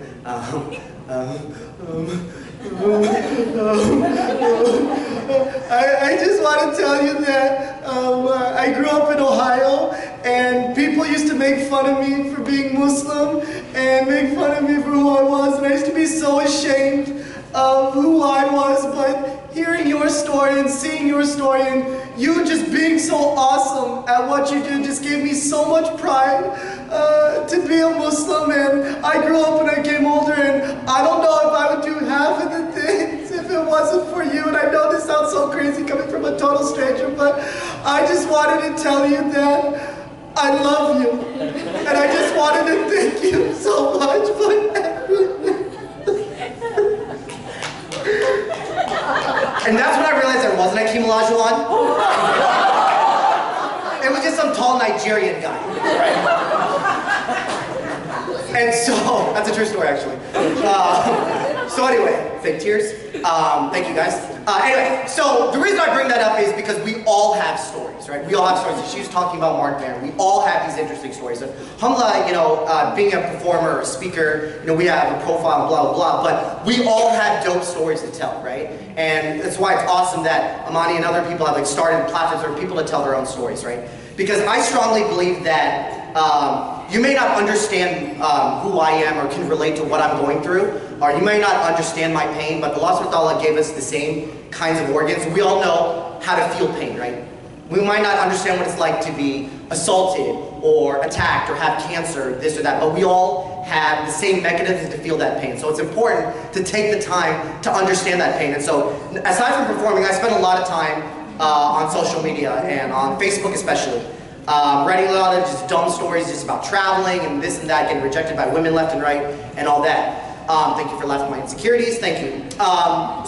Speaker 8: I just want to tell you that I grew up in Ohio, and people used to make fun of me for being Muslim and make fun of me for who I was, and I used to be so ashamed of who I was, but hearing your story and seeing your story and you just being so awesome at what you do just gave me so much pride to be a Muslim. And I grew up and I came older, and I don't know if I would do half of the things if it wasn't for you. And I know this sounds so crazy coming from a total stranger, but I just wanted to tell you that I love you. And I just wanted to thank you so much for everything. And that's when I realized there wasn't Hakeem Olajuwon. It was just some tall Nigerian guy. And so, that's a true story actually. So anyway, fake tears. Thank you guys. Anyway, so the reason I bring that up is because we all have stories, right? We all have stories. She was talking about Mark Barron. We all have these interesting stories. And alhamdulillah, you know, being a performer or a speaker, you know, we have a profile, blah, blah, blah, but we all have dope stories to tell, right? And that's why it's awesome that Amani and other people have like started platforms for people to tell their own stories, right? Because I strongly believe that you may not understand who I am or can relate to what I'm going through, or you may not understand my pain, but Allah subhanahu wa ta'ala gave us the same kinds of organs. We all know how to feel pain, right? We might not understand what it's like to be assaulted or attacked or have cancer, this or that, but we all have the same mechanisms to feel that pain. So it's important to take the time to understand that pain. And so, aside from performing, I spend a lot of time on social media and on Facebook especially. Writing a lot of just dumb stories just about traveling and this and that, getting rejected by women left and right, and all that. Thank you for laughing at my insecurities, thank you.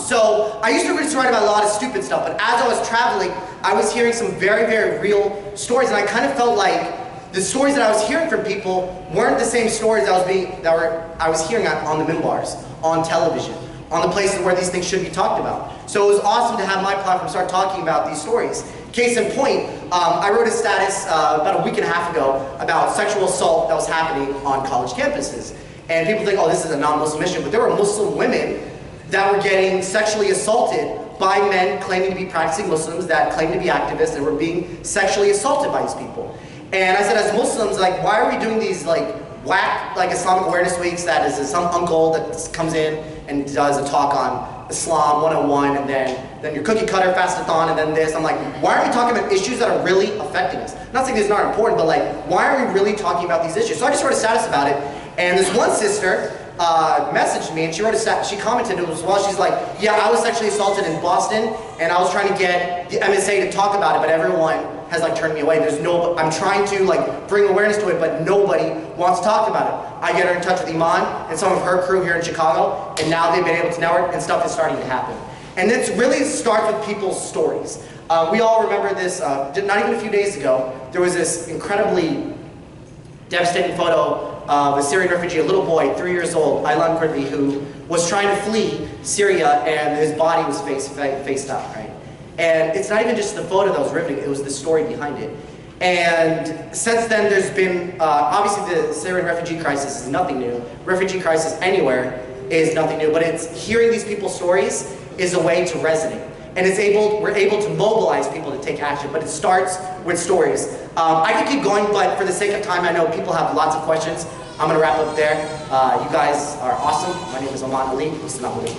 Speaker 8: So I used to just write about a lot of stupid stuff, but as I was traveling, I was hearing some very, very real stories, and I kind of felt like the stories that I was hearing from people weren't the same stories I was hearing on the minbars, on television, on the places where these things should be talked about. So it was awesome to have my platform start talking about these stories. Case in point, I wrote a status about a week and a half ago about sexual assault that was happening on college campuses. And people think, oh, this is a non-Muslim issue, but there were Muslim women that were getting sexually assaulted by men claiming to be practicing Muslims that claim to be activists and were being sexually assaulted by these people. And I said, as Muslims, like, why are we doing these like whack like Islamic awareness weeks that is some uncle that comes in and does a talk on Islam 101 and then your cookie cutter fastathon and then this. I'm like, why are we talking about issues that are really affecting us? I'm not saying it's not important, but like, why are we really talking about these issues? So I just wrote a status about it, and this one sister messaged me and she wrote a status, she commented as well, she's like, yeah, I was sexually assaulted in Boston and I was trying to get the MSA to talk about it, but everyone has like turned me away. I'm trying to like bring awareness to it, but nobody wants to talk about it. I get her in touch with Iman and some of her crew here in Chicago, and now they've been able to network and stuff is starting to happen. And this really starts with people's stories. We all remember this, not even a few days ago, there was this incredibly devastating photo of a Syrian refugee, a little boy, 3 years old, Al-Khatahtbeh, who was trying to flee Syria and his body was face up, right? And it's not even just the photo that was riveting, it was the story behind it. And since then there's been, obviously the Syrian refugee crisis is nothing new. Refugee crisis anywhere is nothing new, but it's hearing these people's stories is a way to resonate. And we're able to mobilize people to take action, but it starts with stories. I could keep going, but for the sake of time, I know people have lots of questions. I'm gonna wrap up there. You guys are awesome. My name is Aman Ali. Assalamu alaikum.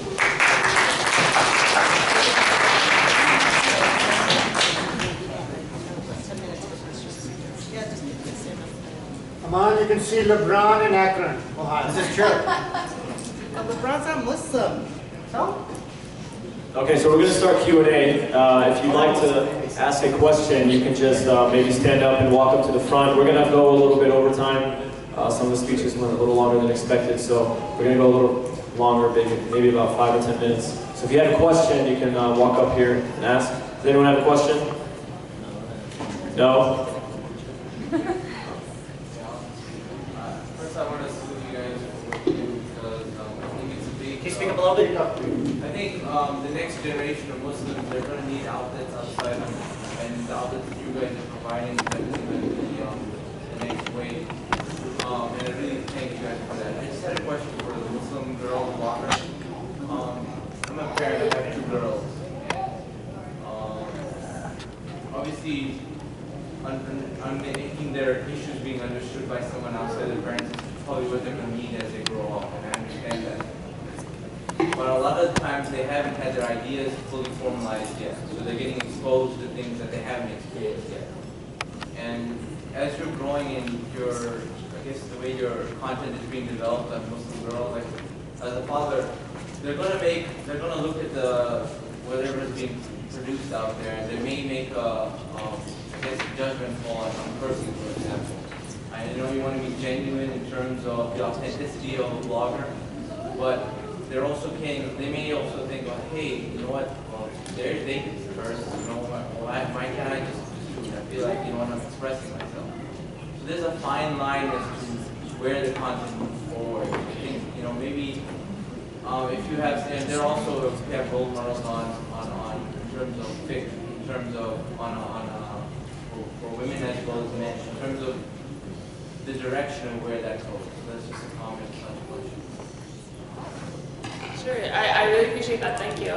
Speaker 9: Aman, you can see LeBron in Akron, Ohio.
Speaker 8: This is true.
Speaker 4: LeBron's not Muslim. So?
Speaker 1: Okay, so we're going to start Q&A. If you'd like to ask a question, you can just maybe stand up and walk up to the front. We're going to go a little bit over time. Some of the speeches went a little longer than expected, so we're going to go a little longer, maybe about 5 or 10 minutes. So if you have a question, you can walk up here and ask. Does anyone have a question? No?
Speaker 10: First, I want to salute you guys for what you do because I think it's a big.
Speaker 8: Can you speak up a little bit?
Speaker 10: I think the next generation of Muslims, they're going to need outlets outside of them, and the outlets that you guys are providing is definitely going to be the next wave. And I really thank you guys for that. I just had a question for the Muslim girl blogger. I'm a parent, I have 2 girls. Obviously, making their issues being understood by someone outside their parents is probably what they're going to need as they grow up, and I understand that. But a lot of the times they haven't had their ideas fully formalized yet, so they're getting exposed to things that they haven't experienced yet. And as you're growing in your, I guess the way your content is being developed on Muslim Girl, like as a father, they're going to look at whatever is being produced out there, and they may make a judgment call on cursing, for example. I know you want to be genuine in terms of the authenticity of a blogger, but they may also think, well, hey, you know what? Well, they can curse. You know, why can't I just do it? I feel like, you know, I'm expressing myself. So there's a fine line as to where the content moves forward. I think, you know, maybe if you have, and there also we have role models on in terms of fiction, in terms of for women as well as men, in terms of the direction of where that goes. So that's just a comment on the question.
Speaker 6: Sure, I really appreciate that, thank you.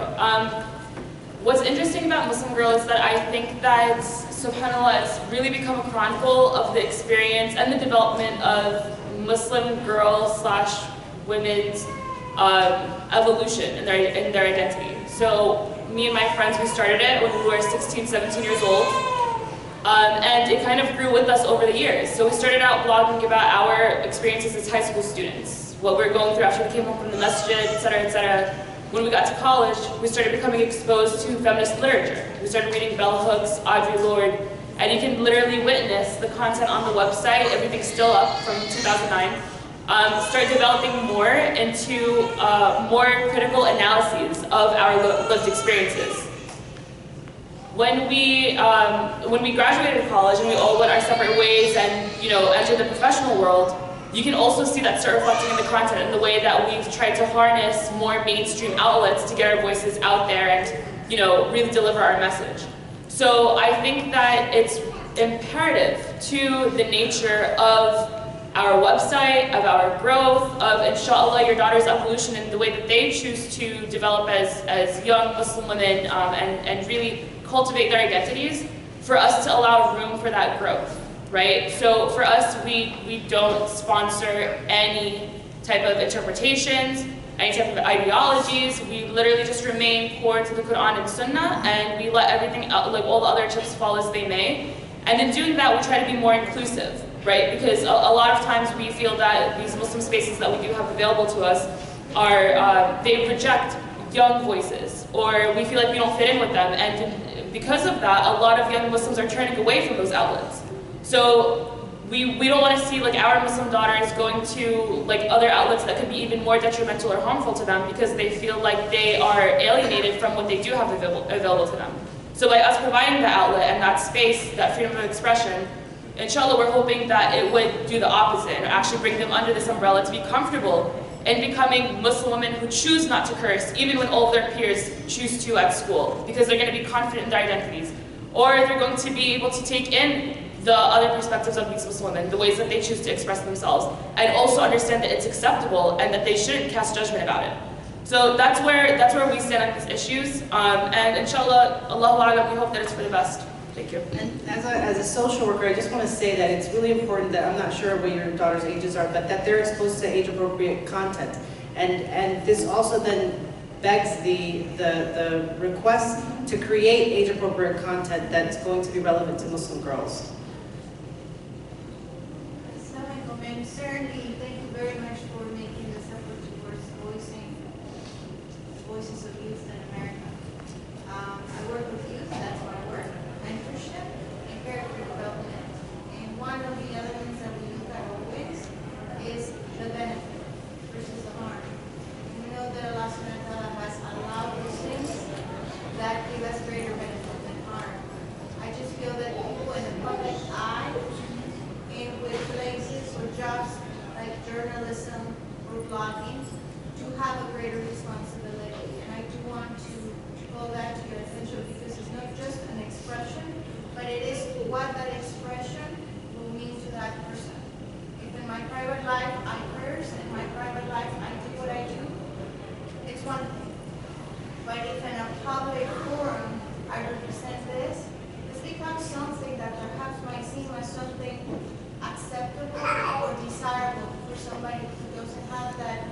Speaker 6: What's interesting about Muslim Girl is that I think that, subhanAllah, it's really become a chronicle of the experience and the development of Muslim girls / women's evolution in their identity. So me and my friends, we started it when we were 16, 17 years old. And it kind of grew with us over the years. So we started out blogging about our experiences as high school students, what we were going through after we came home from the masjid, etc., etc. When we got to college, we started becoming exposed to feminist literature. We started reading Bell Hooks, Audre Lorde, and you can literally witness the content on the website, everything's still up from 2009. Start developing more into more critical analyses of our lived experiences. When we graduated college and we all went our separate ways and entered the professional world, you can also see that start reflecting in the content and the way that we've tried to harness more mainstream outlets to get our voices out there and really deliver our message. So I think that it's imperative to the nature of our website, of our growth, of inshallah your daughter's evolution and the way that they choose to develop as young Muslim women and really cultivate their identities, for us to allow room for that growth, right? So for us, we don't sponsor any type of interpretations, any type of ideologies. We literally just remain core to the Quran and Sunnah, and we let everything else, like all the other chips fall as they may. And in doing that, we try to be more inclusive, right? Because a lot of times we feel that these Muslim spaces that we do have available to us are, they reject young voices, or we feel like we don't fit in with them. And because of that, a lot of young Muslims are turning away from those outlets. So we don't want to see like our Muslim daughters going to like other outlets that could be even more detrimental or harmful to them because they feel like they are alienated from what they do have available to them. So by us providing the outlet and that space, that freedom of expression, inshallah we're hoping that it would do the opposite and actually bring them under this umbrella to be comfortable in becoming Muslim women who choose not to curse even when all of their peers choose to at school, because they're going to be confident in their identities. Or they're going to be able to take in the other perspectives of these Muslim women, the ways that they choose to express themselves, and also understand that it's acceptable and that they shouldn't cast judgment about it. So that's where we stand on these issues, and inshallah, Allahu A'lam, we hope that it's for the best. Thank you.
Speaker 4: And as a social worker, I just want to say that it's really important that, I'm not sure what your daughter's ages are, but that they're exposed to age-appropriate content. And this also then begs the request to create age-appropriate content that's going to be relevant to Muslim girls.
Speaker 3: And certainly, thank you very much for making this effort towards voicing voices of youth in America. I work with youth, that's my work, mentorship, and character development. And one of the elements that we look at always is the benefit versus the harm. We know that Allah subhanahu wa ta'ala has allowed those things that give us greater benefit than harm. I just feel that people in the public eye and with places or jobs like journalism or blogging do have a greater responsibility. And I do want to call that to your attention because it's not just an expression, but it is what that expression will mean to that person. If in my private life I curse, in my private life I do what I do, it's one thing. But if in a public forum I represent this becomes something that perhaps might seem as something acceptable or desirable for somebody who doesn't have that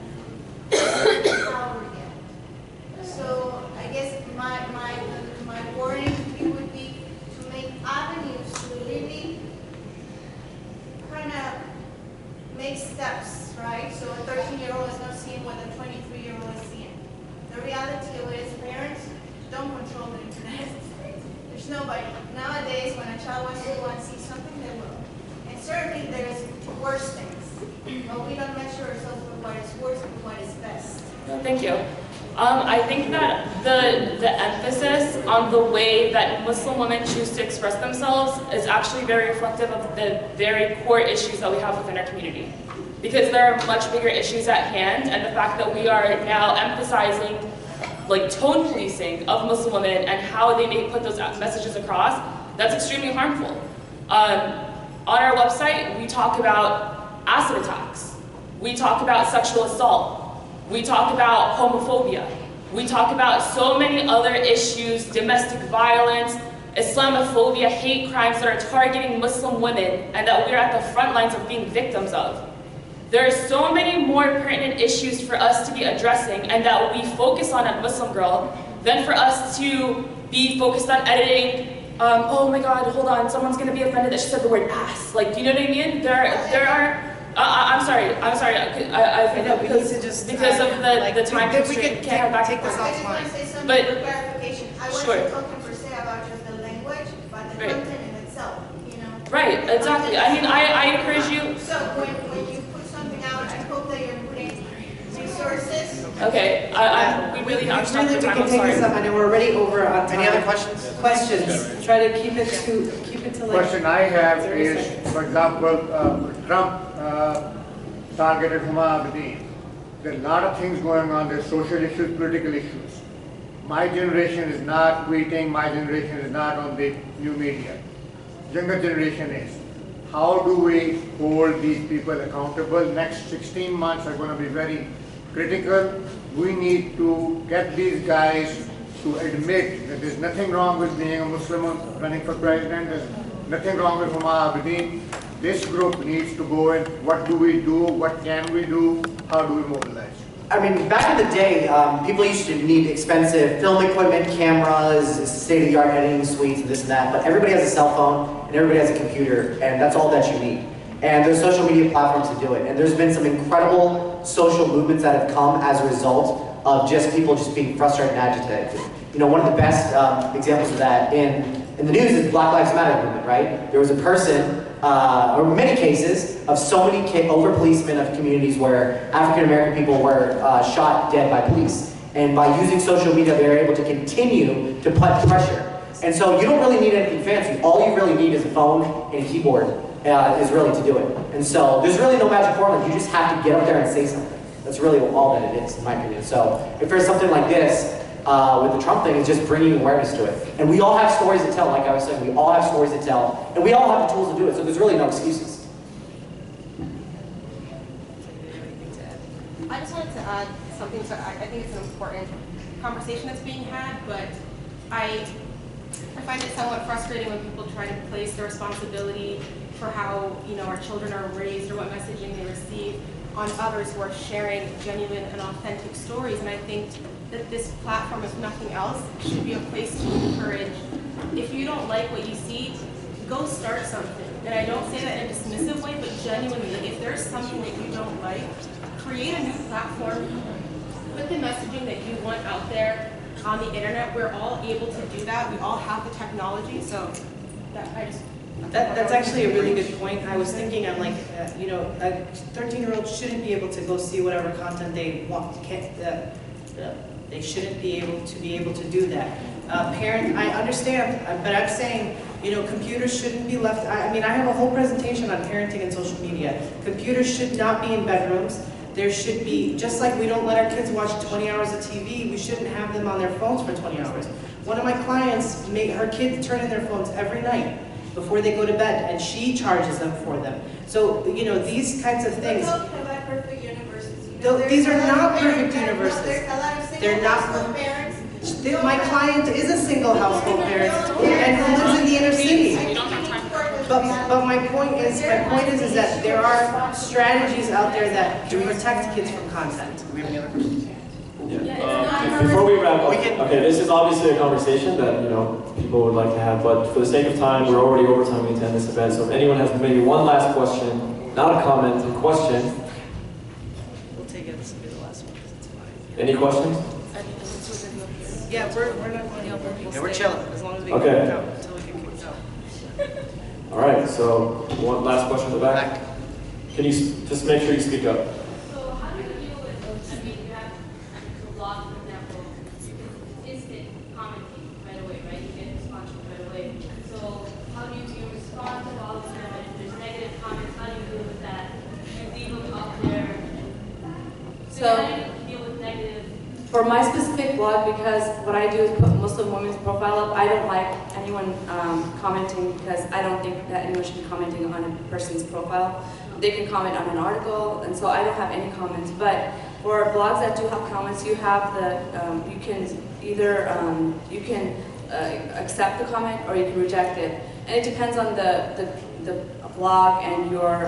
Speaker 3: power yet. So I guess my warning to you would be to make avenues to really kind of make steps, right? So a 13-year-old is not seeing what a 23-year-old is seeing. The reality of it is parents don't control the internet. There's nobody. Nowadays, when a child wants to go and see something, they will. And certainly there is worse things, but we don't measure ourselves with what is worse and what is best.
Speaker 6: Thank you. I think that the emphasis on the way that Muslim women choose to express themselves is actually very reflective of the very core issues that we have within our community. Because there are much bigger issues at hand, and the fact that we are now emphasizing like tone policing of Muslim women and how they may put those messages across, that's extremely harmful. On our website, we talk about acid attacks. We talk about sexual assault. We talk about homophobia. We talk about so many other issues, domestic violence, Islamophobia, hate crimes that are targeting Muslim women and that we're at the front lines of being victims of. There are so many more pertinent issues for us to be addressing and that we focus on at Muslim Girl than for us to be focused on editing, oh my God, hold on, someone's gonna be offended that she said the word ass. Like, do you know what I mean? There are, I'm sorry,
Speaker 4: I know, we need to just,
Speaker 6: because of the time constraint,
Speaker 4: we can take this
Speaker 3: I just want
Speaker 4: offline.
Speaker 3: to say something
Speaker 6: But-
Speaker 3: for clarification. I wasn't
Speaker 6: Sure.
Speaker 3: talking per se about just the language, but the
Speaker 6: Right.
Speaker 3: content in itself, you know?
Speaker 6: Right, exactly. I mean, I encourage you.
Speaker 3: So when you put something out, I hope that you're putting resources.
Speaker 6: Okay, we really have to
Speaker 4: We can take this up, I know we're already over on time.
Speaker 8: Any other questions?
Speaker 4: Questions, try to keep it to like.
Speaker 9: Question I have
Speaker 4: 30
Speaker 9: is,
Speaker 4: seconds.
Speaker 9: for example, Trump targeted Huma Abedin. There are a lot of things going on, there's social issues, political issues. my generation is not tweeting, my generation is not on the new media. Younger generation is. How do we hold these people accountable? Next 16 months are going to be very critical. We need to get these guys to admit that there's nothing wrong with being a Muslim running for president. There's nothing wrong with Huma Abedin. This group needs to go in. What do we do? What can we do? How do we mobilize?
Speaker 8: I mean, back in the day, people used to need expensive film equipment, cameras, state-of-the-art editing suites, and this and that, but everybody has a cell phone, and everybody has a computer, and that's all that you need. And there's social media platforms to do it, and there's been some incredible social movements that have come as a result of just people just being frustrated and agitated. You know, one of the best examples of that in the news is the Black Lives Matter movement, right? There was a person, or many cases, of so many over-policemen of communities where African-American people were shot dead by police. And by using social media, they were able to continue to put pressure. And so you don't really need anything fancy. All you really need is a phone and a keyboard is really to do it. And so there's really no magic formula. You just have to get up there and say something. That's really all that it is, in my opinion. So if there's something like this, with the Trump thing, it's just bringing awareness to it. And we all have stories to tell, like I was saying, we all have stories to tell, and we all have the tools to do it, so there's really no excuses.
Speaker 11: I just wanted to add something to, I think it's an important conversation that's being had, but I find it somewhat frustrating when people try to place the responsibility for how, you know, our children are raised or what messaging they receive on others who are sharing genuine and authentic stories. And I think that this platform, if nothing else, should be a place to encourage. If you don't like what you see, go start something. And I don't say that in a dismissive way, but genuinely, if there's something that you don't like, create a new platform, put the messaging that you want out there on the internet. We're all able to do that. We all have the technology, so
Speaker 4: that's actually a really good point. I was thinking, I'm like, you know, a 13-year-old shouldn't be able to go see whatever content they want. They shouldn't be able to do that. Parents, I understand, but I'm saying, you know, computers shouldn't be left. I mean, I have a whole presentation on parenting and social media. Computers should not be in bedrooms. There should be, just like we don't let our kids watch 20 hours of TV, we shouldn't have them on their phones for 20 hours. One of my clients, her kids turn in their phones every night before they go to bed, and she charges them for them. So, you know, these kinds of things.
Speaker 3: Perfect universities.
Speaker 4: These are not perfect universities. They're not
Speaker 3: parents.
Speaker 4: My client is a single household parent and who lives in the inner city. But my point is that there are strategies out there that can protect kids from content. Do we have any other questions?
Speaker 1: Yeah. Before we wrap up, okay, this is obviously a conversation that, you know, people would like to have, but for the sake of time, we're already over time to attend this event. So if anyone has maybe one last question, not a comment, a question.
Speaker 4: We'll take it. This will be the last one because it's fine.
Speaker 1: Any questions?
Speaker 4: Yeah, we're not going to. Yeah, we're chilling as long as we can
Speaker 1: okay.
Speaker 4: kick out until we can kick out.
Speaker 1: All right. So one last question in the back. Can you just make sure you speak up?
Speaker 12: So how do you deal with, I mean, you have a blog, for example, instant commenting right away, right? You get responses right away. So how do you respond to all of them? And if there's negative comments, how do you deal with that? You leave them up there. So how do you deal with negative?
Speaker 2: For my specific blog, because what I do is put Muslim women's profile up, I don't like anyone commenting because I don't think that anyone should be commenting on a person's profile. They can comment on an article, and so I don't have any comments. But for blogs that do have comments, you have the, you can either, accept the comment or you can reject it. And it depends on the blog and your,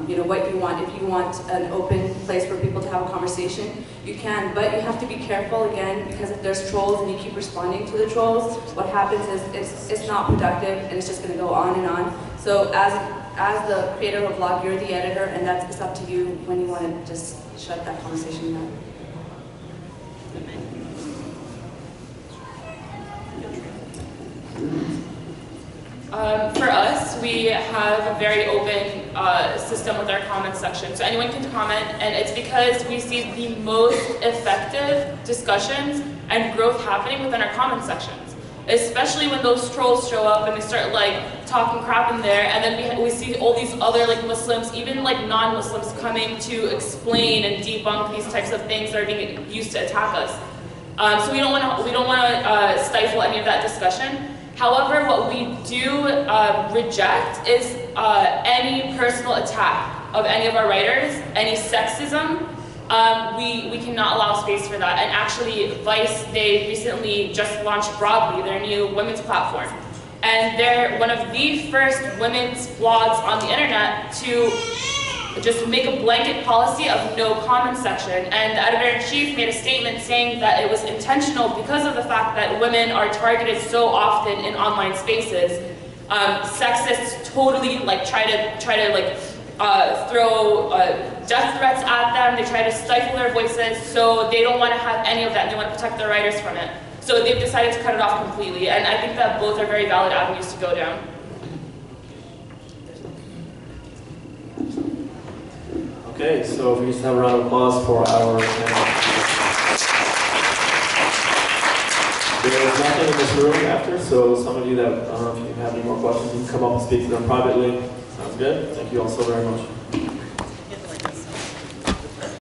Speaker 2: you know, what you want. If you want an open place for people to have a conversation, you can, but you have to be careful again, because if there's trolls and you keep responding to the trolls, what happens is it's not productive and it's just going to go on and on. So as the creator of a blog, you're the editor, and it's up to you when you want to just shut that conversation down.
Speaker 6: For us, we have a very open system with our comment section. So anyone can comment, and it's because we see the most effective discussions and growth happening within our comment sections. Especially when those trolls show up and they start like talking crap in there, and then we see all these other like Muslims, even like non-Muslims, coming to explain and debunk these types of things that are being used to attack us. So we don't want to stifle any of that discussion. However, what we do reject is any personal attack of any of our writers, any sexism. We cannot allow space for that. And actually, Vice, they recently just launched Broadly, their new women's platform. And they're one of the first women's blogs on the internet to just make a blanket policy of no comment section. And the editor-in-chief made a statement saying that it was intentional because of the fact that women are targeted so often in online spaces. Sexists totally try to throw death threats at them. They try to stifle their voices, so they don't want to have any of that, and they want to protect their writers from it. So they've decided to cut it off completely, and I think that both are very valid avenues to go down.
Speaker 1: Okay, so if we just have a round of applause for our panel. There is nothing in this room after, so some of you that if you have any more questions, you can come up and speak to them privately. Sounds good. Thank you all so very much.